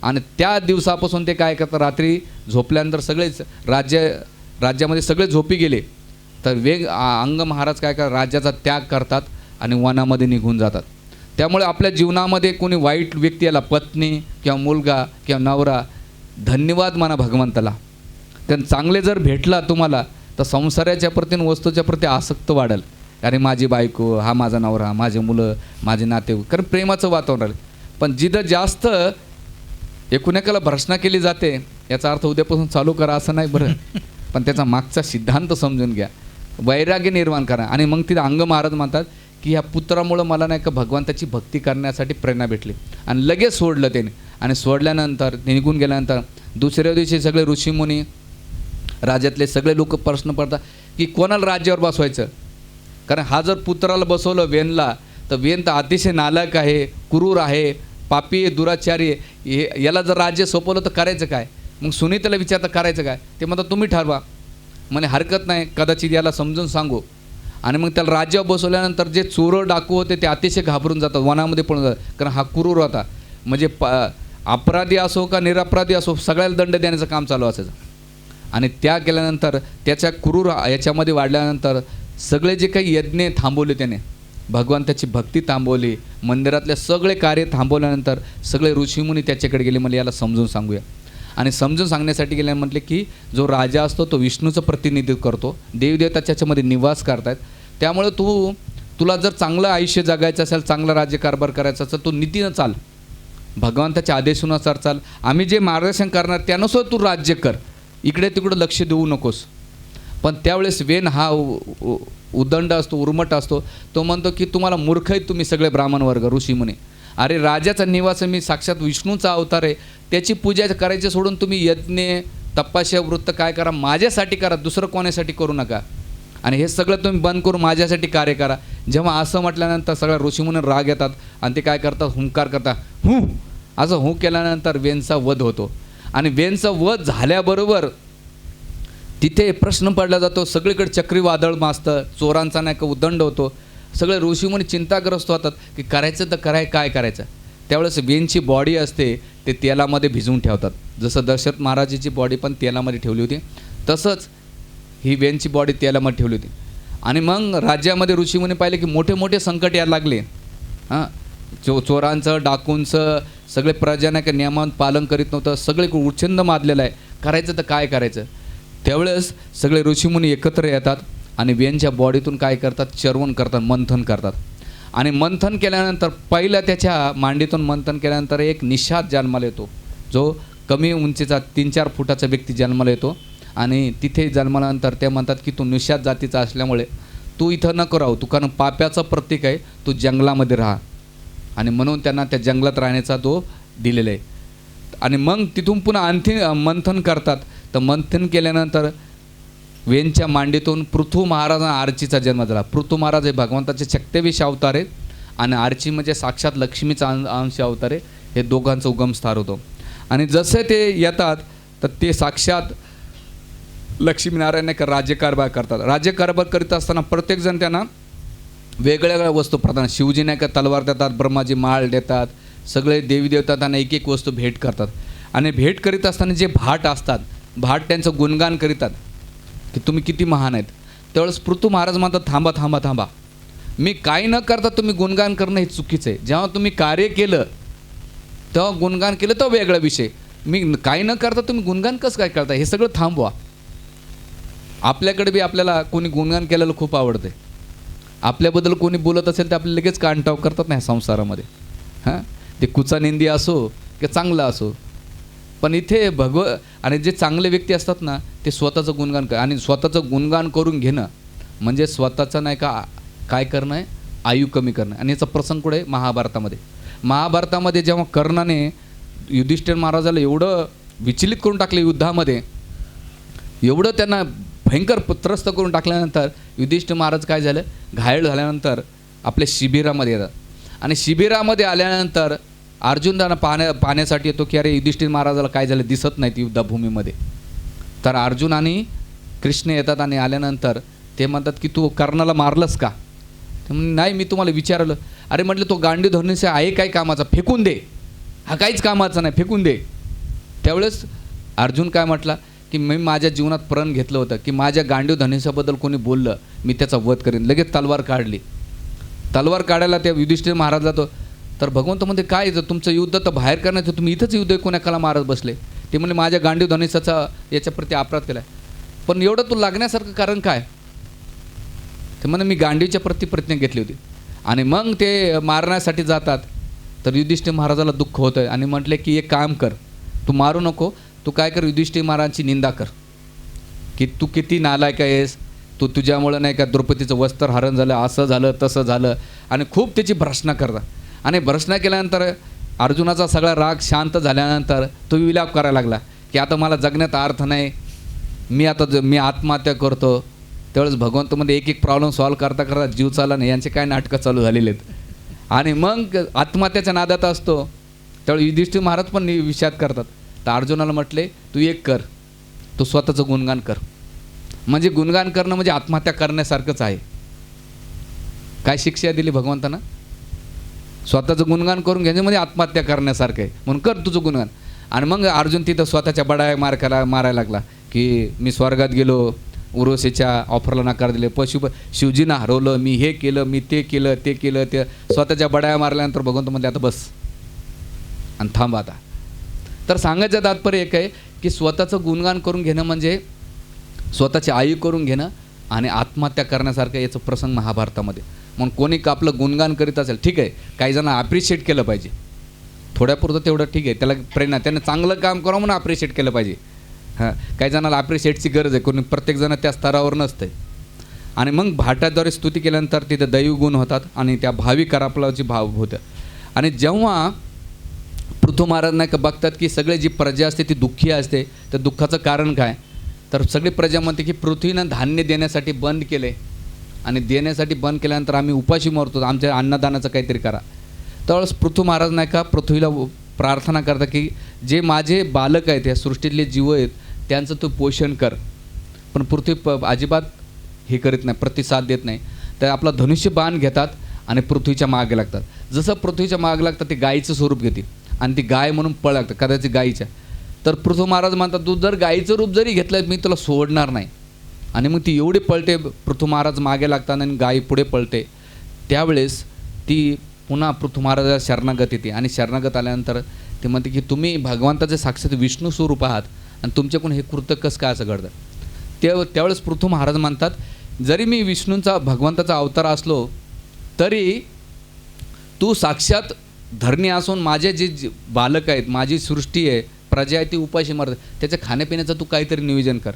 आणि त्या दिवसापासून ते काय करतात, रात्री झोपल्यानंतर सगळेच राज्यामध्ये सगळे झोपी गेले, तर अंग महाराज काय करतात, राज्याचा त्याग करतात आणि वनामध्ये निघून जातात. त्यामुळे आपल्या जीवनामध्ये कोणी वाईट व्यक्ती आला, पत्नी किंवा मुलगा किंवा नवरा, धन्यवाद म्हणा भगवंताला. कारण चांगले जर भेटला तुम्हाला तर संसाराच्या प्रती आणि वस्तूच्या प्रती आसक्त वाढेल. अरे माझी बायको, हा माझा नवरा, माझे मुलं, माझे नातेवाईक, कारण प्रेमाचं वातावरण राहील. पण जिथं जास्त एकुणेकाला भर्सना केली जाते, याचा अर्थ उद्यापासून चालू करा असं नाही बरं, पण त्याचा मागचा सिद्धांत समजून घ्या, वैराग्य निर्माण करा. आणि मग तिथं अंग महाराज म्हणतात की ह्या पुत्रामुळं मला नाही का भगवंताची भक्ती करण्यासाठी प्रेरणा भेटली, आणि लगेच सोडलं त्याने. आणि सोडल्यानंतर निघून गेल्यानंतर दुसऱ्या दिवशी सगळे ऋषीमुनी, राज्यातले सगळे लोक प्रश्न पडतात की कोणाला राज्यावर बसवायचं. कारण हा जर पुत्राला बसवलं वेनला, तर वेन तर अतिशय नालायक आहे, क्रूर आहे, पापी आहे, दुराचारी आहे, याला जर राज्य सोपवलं तर करायचं काय. मग सुनीताला विचारता करायचं काय, ते म्हणतात तुम्ही ठरवा. म्हणे हरकत नाही, कदाचित याला समजून सांगू. आणि मग त्याला राज्यावर बसवल्यानंतर जे चोर डाकू होते ते अतिशय घाबरून जातात, वनामध्ये पळून जातात, कारण हा क्रूर होता. म्हणजे अपराधी असो का निरपराधी असो, सगळ्याला दंड देण्याचं काम चालू असायचं. आणि त्या केल्यानंतर त्याच्या क्रूर याच्यामध्ये वाढल्यानंतर सगळे जे काही यज्ञ थांबवले त्याने, भगवंताची भक्ती थांबवली, मंदिरातले सगळे कार्य थांबवल्यानंतर सगळे ऋषीमुनी त्याच्याकडे गेले, मला याला समजून सांगूया. आणि समजून सांगण्यासाठी गेल्याने म्हटले की जो राजा असतो तो विष्णूचं प्रतिनिधित्व करतो, देवदेवता त्याच्यामध्ये निवास करतायत, त्यामुळे तुला जर चांगलं आयुष्य जगायचं असेल, चांगला राज्यकारभार करायचा असेल, तो नीतीनं चाल, भगवंताच्या आदेशानुसार चाल, आम्ही जे मार्गदर्शन करणार त्यानुसार तू राज्य कर, इकडे तिकडं लक्ष देऊ नकोस. पण त्यावेळेस वेन हा उदंड असतो, उर्मट असतो, तो म्हणतो की तुम्हाला मूर्ख आहेत तुम्ही सगळे ब्राह्मण वर्ग, ऋषीमुनी. अरे राजाचा निवास मी साक्षात विष्णूचा अवतार आहे, त्याची पूजा करायची सोडून तुम्ही यज्ञ तपस्या वृत्त काय करा, माझ्यासाठी करा, दुसरं कोणासाठी करू नका. आणि हे सगळं तुम्ही बंद करून माझ्यासाठी कार्य करा. जेव्हा असं म्हटल्यानंतर सगळ्या ऋषीमुनी राग येतात आणि ते काय करतात, हुंकार करतात, असं हू केल्यानंतर वेनचा वध होतो. आणि वेनचा वध झाल्याबरोबर तिथे प्रश्न पडला जातो, सगळीकडे चक्रीवादळ माजतं, चोरांचा नाही का उदंड होतो, सगळे ऋषीमुनी चिंताग्रस्त होतात की करायचं तर काय करायचं. त्यावेळेस वेनची बॉडी असते ते तेलामध्ये भिजवून ठेवतात, जसं दशरथ महाराजाची बॉडी पण तेलामध्ये ठेवली होती, तसंच ही वेनची बॉडी तेलामध्ये ठेवली होती. आणि मग राज्यामध्ये ऋषीमुनी पाहिले की मोठे मोठे संकट यायला लागले. चोरांचं, डाकूंचं, सगळे प्रजाने का नियमांचं पालन करीत नव्हतं, सगळे उच्छिन्न माजलेलं आहे, करायचं तर काय करायचं. त्यावेळेस सगळे ऋषीमुनी एकत्र येतात आणि वेनच्या बॉडीतून काय करतात, चर्वण करतात, मंथन करतात. आणि मंथन केल्यानंतर पहिलं त्याच्या मांडीतून मंथन केल्यानंतर एक निषाद जन्माला येतो, जो कमी उंचीचा 3-4 फुटाचा व्यक्ती जन्माला येतो. आणि तिथे जन्माल्यानंतर ते म्हणतात की तू निषाद जातीचा असल्यामुळे तू इथं नको राहू, तू कारण पाप्याचं प्रतीक आहे, तू जंगलामध्ये राहा. आणि म्हणून त्यांना त्या जंगलात राहण्याचा तो दिलेला आहे. आणि मग तिथून पुन्हा आणखी मंथन करतात. तर मंथन केल्यानंतर वेनच्या मांडीतून पृथू महाराजांना आर्चीचा जन्म झाला. पृथू महाराज हे भगवंताचे 26 अवतार आहेत आणि आर्ची म्हणजे साक्षात लक्ष्मीचा अंश अवतार आहे. हे दोघांचं उगमस्थान होतो. आणि जसे ते येतात तर ते साक्षात लक्ष्मीनारायण राज्यकारभार करतात. राज्यकारभार करीत असताना प्रत्येकजण त्यांना वेगवेगळ्या वस्तू प्रदान, शिवजी नाही का तलवार देतात, ब्रह्माजी माळ देतात, सगळे देवी देवता त्यांना एक एक वस्तू भेट करतात. आणि भेट करीत असताना जे भाट असतात, भाट त्यांचं गुणगान करीतात की तुम्ही किती महान आहेत. त्यावेळेस पृथू महाराज म्हणतात थांबा थांबा थांबा, मी काही न करता तुम्ही गुणगान करणं हे चुकीचं आहे. जेव्हा तुम्ही कार्य केलं तेव्हा गुणगान केलं तर वेगळा विषय, मी काही न करता तुम्ही गुणगान कसं काय करता, हे सगळं थांबवा. आपल्याकडे बी आपल्याला कोणी गुणगान केलेलं खूप आवडतं. आपल्याबद्दल कोणी बोलत असेल तर आपल्याला लगेच कानटाव करतात नाही संसारामध्ये. हां, ते कुचा निंदी असो की चांगला असो, पण इथे आणि जे चांगले व्यक्ती असतात ना ते स्वतःचं गुणगान आणि स्वतःचं गुणगान करून घेणं म्हणजे स्वतःचं नाही का काय करणं आहे, आयु कमी करणं. आणि याचा प्रसंग कुठे महाभारतामध्ये जेव्हा कर्णाने युधिष्ठिर महाराजाला एवढं विचलित करून टाकले युद्धामध्ये, एवढं त्यांना भयंकर त्रस्त करून टाकल्यानंतर युधिष्ठिर महाराज काय झालं, घायल झाल्यानंतर आपल्या शिबिरामध्ये येतात. आणि शिबिरामध्ये आल्यानंतर अर्जुन त्यांना पाहण्यासाठी येतो की अरे युधिष्ठिर महाराजाला काय झालं, दिसत नाहीत युद्धाभूमीमध्ये. तर अर्जुन आणि कृष्ण येतात आणि आल्यानंतर ते म्हणतात की तू कर्णाला मारलंस का. ते म्हणे नाही, मी तुम्हाला विचारलं. अरे म्हटलं तो गांडीव धनुष्य आहे काय कामाचा, फेकून दे, हा काहीच कामाचा नाही, फेकून दे. त्यावेळेस अर्जुन काय म्हटला की मी माझ्या जीवनात प्रण घेतलं होतं की माझ्या गांडीव धनुष्याबद्दल कोणी बोललं मी त्याचा वध करेन. लगेच तलवार काढली. तलवार काढायला त्या युधिष्ठिर महाराजला तर भगवंत म्हणते काय तुमचं युद्ध तर बाहेर करण्याचं, तुम्ही इथंच युद्ध कोणाकाला मारत बसले. ते म्हणजे माझ्या गांडीव धनुष्याचा याच्याप्रती अपराध केला. पण एवढं तू लागण्यासारखं कारण काय. ते म्हणे मी गांडीवच्या प्रती प्रतिज्ञा घेतली होती. आणि मग ते मारण्यासाठी जातात. तर युधिष्ठिर महाराजाला दुःख होतं आणि म्हटले की एक काम कर, तू मारू नको, तू काय कर युधिष्ठिर महाराजांची निंदा कर की तू किती नालायक आहेस, तू तुझ्यामुळं नाही का द्रौपदीचं वस्त्र हरण झालं, असं झालं तसं झालं. आणि खूप त्याची भर्सना करतात. आणि भर्सना केल्यानंतर अर्जुनाचा सगळा राग शांत झाल्यानंतर तो विलाप करायला लागला की आता मला जगण्यात अर्थ नाही, मी आत्महत्या करतो. त्यावेळेस भगवंतमध्ये एक एक प्रॉब्लेम सॉल्व करता करता जीव चालला नाही, यांचे काय नाटकं चालू झालेले आहेत. आणि मग आत्महत्याच्या नादात असतो. त्यावेळी युधिष्ठिर महाराज पण विषाद करतात. तर अर्जुनाला म्हटले तू एक कर, तू स्वतःचं गुणगान कर. म्हणजे गुणगान करणं म्हणजे आत्महत्या करण्यासारखंच आहे. काय शिक्षा दिली भगवंतानं, स्वतःचं गुणगान करून घ्यायचं म्हणजे आत्महत्या करण्यासारखं आहे, म्हणून कर तुझं गुणगान. आणि मग अर्जुन तिथं स्वतःच्या बडाया मारायला लागला की मी स्वर्गात गेलो, उर्वशीच्या ऑफरला नकार दिले, शिवजीनं हरवलं, मी हे केलं, मी ते केलं, ते स्वतःच्या बडाया मारल्यानंतर भगवंत म्हणले आता बस आणि थांब आता. तर सांगायचं तात्पर्य एक आहे की स्वतःचं गुणगान करून घेणं म्हणजे स्वतःची आयु करून घेणं आणि आत्महत्या करण्यासारखं याचं प्रसंग महाभारतामध्ये. म्हणून कोणी आपलं गुणगान करीत असेल ठीक आहे, काही जण ॲप्रिशिएट केलं पाहिजे, थोड्यापुरतं तेवढं ठीक आहे, त्याला प्रेरणा, त्यानं चांगलं काम करावं म्हणून ॲप्रिशिएट केलं पाहिजे. हां, काही जणाला ॲप्रिशिएटची गरज आहे, कोणी प्रत्येकजण त्या स्तरावर नसतं. आणि मग भाट्याद्वारे स्तुती केल्यानंतर तिथे दैवगुण होतात आणि त्या भावी करापलाची भाव होतं. आणि जेव्हा पृथू महाराज नाही का बघतात की सगळे जी प्रजा असते ती दुःखी असते, तर दुःखाचं कारण काय, तर सगळी प्रजा म्हणते की पृथ्वीनं धान्य देण्यासाठी बंद केले आणि देण्यासाठी बंद केल्यानंतर आम्ही उपाशी मरतो, आमच्या अन्नदानाचं काहीतरी करा. त्यावेळेस पृथू महाराज नाही का पृथ्वीला प्रार्थना करतात की जे माझे बालक आहेत, या सृष्टीतले जीव आहेत, त्यांचं तू पोषण कर. पण पृथ्वी अजिबात हे करीत नाही, प्रतिसाद देत नाही. तर आपला धनुष्य बाण घेतात आणि पृथ्वीच्या मागे लागतात. जसं पृथ्वीच्या मागे लागतात ते गायीचं स्वरूप घेते आणि ती गाय म्हणून पळ लागतं, कदाचित गायीच्या. तर पृथ्वी महाराज म्हणतात तू जर गायीचं रूप जरी घेतलं मी तुला सोडणार नाही. आणि मग ती एवढी पळते, पृथ्वी महाराज मागे लागतात आणि गायी पुढे पळते. त्यावेळेस ती पुन्हा पृथ्वी महाराजाला शरणागत येते आणि शरणागत आल्यानंतर ते म्हणते की तुम्ही भगवंताचे साक्षात विष्णू स्वरूप आहात आणि तुमच्याकडून हे कृत्य कसं काय असं घडतं. त्यावेळेस पृथ्वी महाराज म्हणतात जरी मी विष्णूंचा भगवंताचा अवतार असलो तरी तू साक्षात धरणी असून माझे जे बालक आहेत, माझी सृष्टी आहे, प्रजा आहे, ती उपाशी मरते, त्याच्या खाण्यापिण्याचं तू काहीतरी नियोजन कर.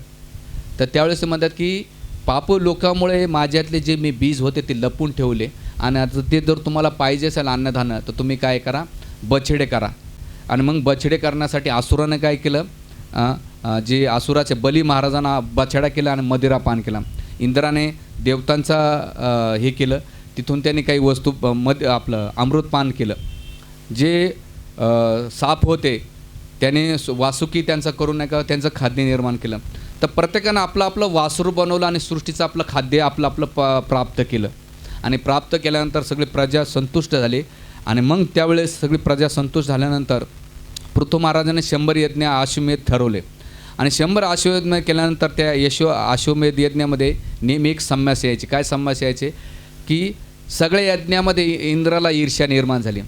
तर त्यावेळेस ते म्हणतात की पाप लोकामुळे माझ्यातले जे मी बीज होते ते लपून ठेवले आणि आता ते जर तुम्हाला पाहिजे असेल अन्नधान्य तर तुम्ही काय करा, बछडे करा. आणि मग बछडे करण्यासाठी असुराने काय केलं, जे असुराचे बली महाराजांना बछडा केला आणि मदिरापान केला. इंद्राने देवतांचा हे केलं, तिथून त्यांनी काही वस्तू आपलं अमृतपान केलं. जे साप होते त्याने वासुकी त्यांचा करून नाही का त्यांचं खाद्य निर्माण केलं. तर प्रत्येकानं आपलं आपलं वासरू बनवलं आणि सृष्टीचं आपलं खाद्य आपलं प्राप्त केलं. आणि प्राप्त केल्यानंतर सगळी प्रजा संतुष्ट झाली. आणि मग त्यावेळेस सगळी प्रजा संतुष्ट झाल्यानंतर पृथ्वी महाराजांनी 100 यज्ञ अश्वमेध ठरवले. आणि 100 अश्वमेध केल्यानंतर त्या अश्वमेध यज्ञामध्ये नेहमी एक समस्या यायची. काय समस्या यायची की सगळ्या यज्ञामध्ये इंद्राला ईर्ष्या निर्माण झाली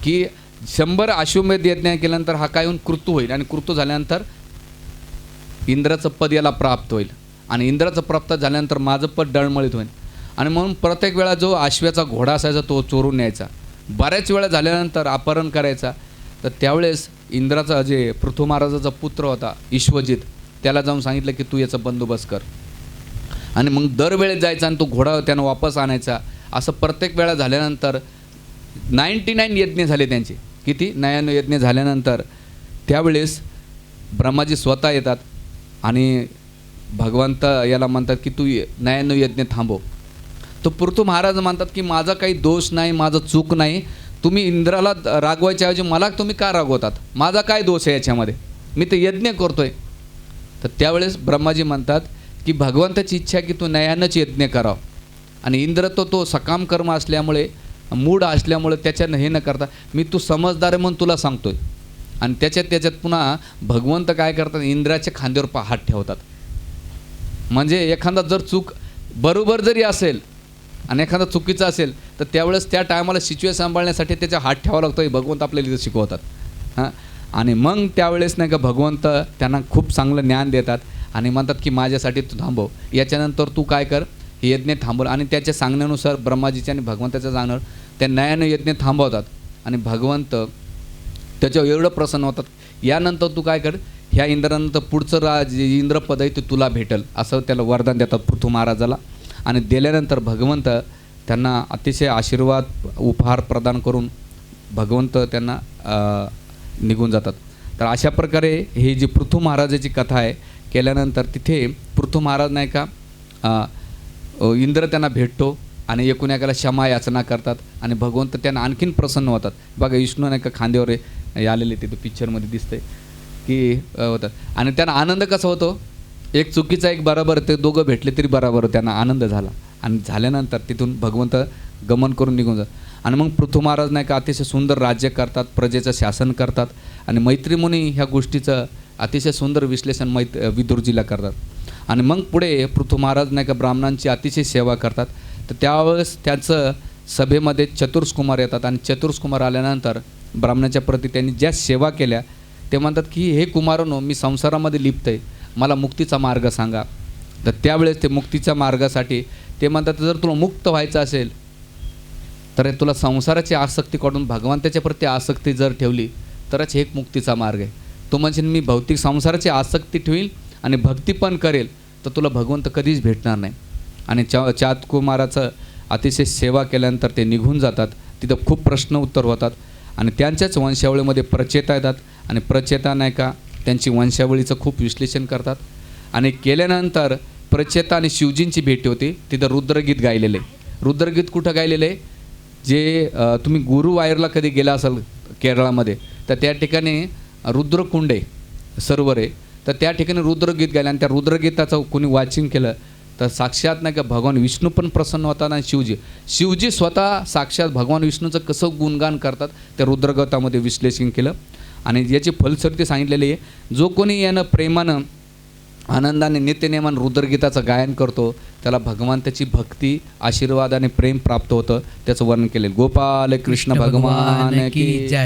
की 100 अश्वमेध यज्ञ केल्यानंतर हा काय होऊन कृतू होईल आणि कृतू झाल्यानंतर इंद्राचं पद याला प्राप्त होईल आणि इंद्राचं प्राप्त झाल्यानंतर माझं पद डळमळीत होईल. आणि म्हणून प्रत्येक वेळा जो अश्वाचा घोडा असायचा तो चोरून न्यायचा. बऱ्याच वेळा झाल्यानंतर अपहरण करायचा. तर त्यावेळेस इंद्राचा जे पृथ्वी महाराजाचा पुत्र होता विश्वजित, त्याला जाऊन सांगितलं की तू याचा बंदोबस्त कर. आणि मग दरवेळेस जायचा आणि तो घोडा त्यानं वापस आणायचा. असं प्रत्येक वेळा झाल्यानंतर 99 यज्ञ झाले त्यांचे. किती? 99 यज्ञ झाल्यानंतर त्यावेळेस ब्रह्माजी स्वतः येतात आणि भगवंत याला म्हणतात की तू 99 यज्ञ थांबव. तो पृथ्वी महाराज म्हणतात की माझा काही दोष नाही, माझं चूक नाही, तुम्ही इंद्राला रागवायच्या ऐवजी मला तुम्ही का रागवतात, माझा काय दोष आहे याच्यामध्ये, मी ते यज्ञ करतोय. तर त्यावेळेस ब्रह्माजी म्हणतात की भगवंताची इच्छा आहे की तू 99 यज्ञ करावं. आणि इंद्र तो सकाम कर्म असल्यामुळे, मूड असल्यामुळे त्याच्यानं हे न करता मी तू समजदार आहे म्हणून तुला सांगतोय. आणि त्याच्यात पुन्हा भगवंत काय करतात, इंद्राच्या खांद्यावर हात ठेवतात. म्हणजे एखादा जर चूक बरोबर जरी असेल आणि एखादा चुकीचा असेल तर त्यावेळेस त्या टायमाला सिच्युएशन सांभाळण्यासाठी त्याचा हात ठेवावा लागतो. हे भगवंत आपल्याला इथं शिकवतात. हां, आणि मग त्यावेळेस नाही का भगवंत त्यांना खूप चांगलं ज्ञान देतात आणि म्हणतात की माझ्यासाठी तू थांबव, याच्यानंतर तू काय कर, हे यज्ञ थांबव. आणि त्याच्या सांगण्यानुसार ब्रह्माजीच्या आणि भगवंताच्या सांगण्यावर त्या 99 यज्ञ थांबवतात. आणि भगवंत त्याच्यावर एवढं प्रसन्न होतात, यानंतर तू काय कर, ह्या इंद्रानंतर पुढचं इंद्रपद आहे ते तुला भेटल, असं त्याला वरदान देतात पृथ्वी महाराजाला. आणि दिल्यानंतर भगवंत त्यांना अतिशय आशीर्वाद उपहार प्रदान करून भगवंत त्यांना निघून जातात. तर अशा प्रकारे ही जी पृथ्वी महाराजाची कथा आहे, केल्यानंतर तिथे पृथ्वी महाराज नाही का इंद्र त्यांना भेटतो आणि एकूण एकाला क्षमा याचना करतात आणि भगवंत त्यांना आणखीन प्रसन्न होतात. बघा विष्णू नाही का खांद्यावर आलेले तिथे पिक्चरमध्ये दिसतंय की होतात. आणि त्यांना आनंद कसा होतो, एक चुकीचा एक बरोबर, ते दोघं भेटले तरी बरोबर, त्यांना आनंद झाला. आणि झाल्यानंतर तिथून भगवंत गमन करून निघून जातात. आणि मग पृथ्वी महाराज नाही का अतिशय सुंदर राज्य करतात, प्रजेचं शासन करतात. आणि मैत्रीमुनी ह्या गोष्टीचं अतिशय सुंदर विश्लेषण विदुरजीला करतात. आणि मग पुढे पृथ्वी महाराज नाही का ब्राह्मणांची अतिशय सेवा करतात. तर त्यावेळेस त्यांचं सभेमध्ये चतुर्सकुमार येतात आणि चतुर्सकुमार आल्यानंतर ब्राह्मणाच्या प्रती त्यांनी ज्या सेवा केल्या ते म्हणतात की हे कुमारांनो, मी संसारामध्ये लिप्त आहे, मला मुक्तीचा मार्ग सांगा. तर त्यावेळेस ते मुक्तीच्या मार्गासाठी ते म्हणतात जर तुला मुक्त व्हायचं असेल तर तुला संसाराची आसक्ती काढून भगवंताच्या प्रती आसक्ती जर ठेवली तरच हे एक मुक्तीचा मार्ग आहे. तो म्हणजे मी भौतिक संसाराची आसक्ती ठेवील आणि भक्ती पण करेल तर तुला भगवंत कधीच भेटणार नाही. आणि चातकुमाराचं अतिशय सेवा केल्यानंतर ते निघून जातात. तिथं खूप प्रश्न उत्तर होतात आणि त्यांच्याच वंशावळीमध्ये प्रचेता येतात आणि प्रचेता नाही का त्यांची वंशावळीचं खूप विश्लेषण करतात. आणि केल्यानंतर प्रचेता आणि शिवजींची भेट होती. तिथं रुद्रगीत गायलेलं आहे. रुद्रगीत कुठं गायलेलं आहे, जे तुम्ही गुरुवायूरला कधी गेला असाल केरळामध्ये तर त्या ठिकाणी रुद्रकुंड आहे, सरोवर आहे. तर त्या ठिकाणी रुद्रगीत गायलं आणि त्या रुद्रगीताचं कोणी वाचन केलं तर साक्षात नाही का भगवान विष्णू पण प्रसन्न होतात आणि शिवजी स्वतः साक्षात भगवान विष्णूचं कसं गुणगान करतात त्या रुद्रगीतामध्ये विश्लेषण केलं. आणि याची फलश्रुती सांगितलेली आहे, जो कोणी यानं प्रेमानं आनंदाने नित्यनेमान रुद्रगीताचं गायन करतो त्याला भगवंताची भक्ती, आशीर्वाद आणि प्रेम प्राप्त होतं. त्याचं वर्णन केलेलं. गोपाल कृष्ण भगवान की जय.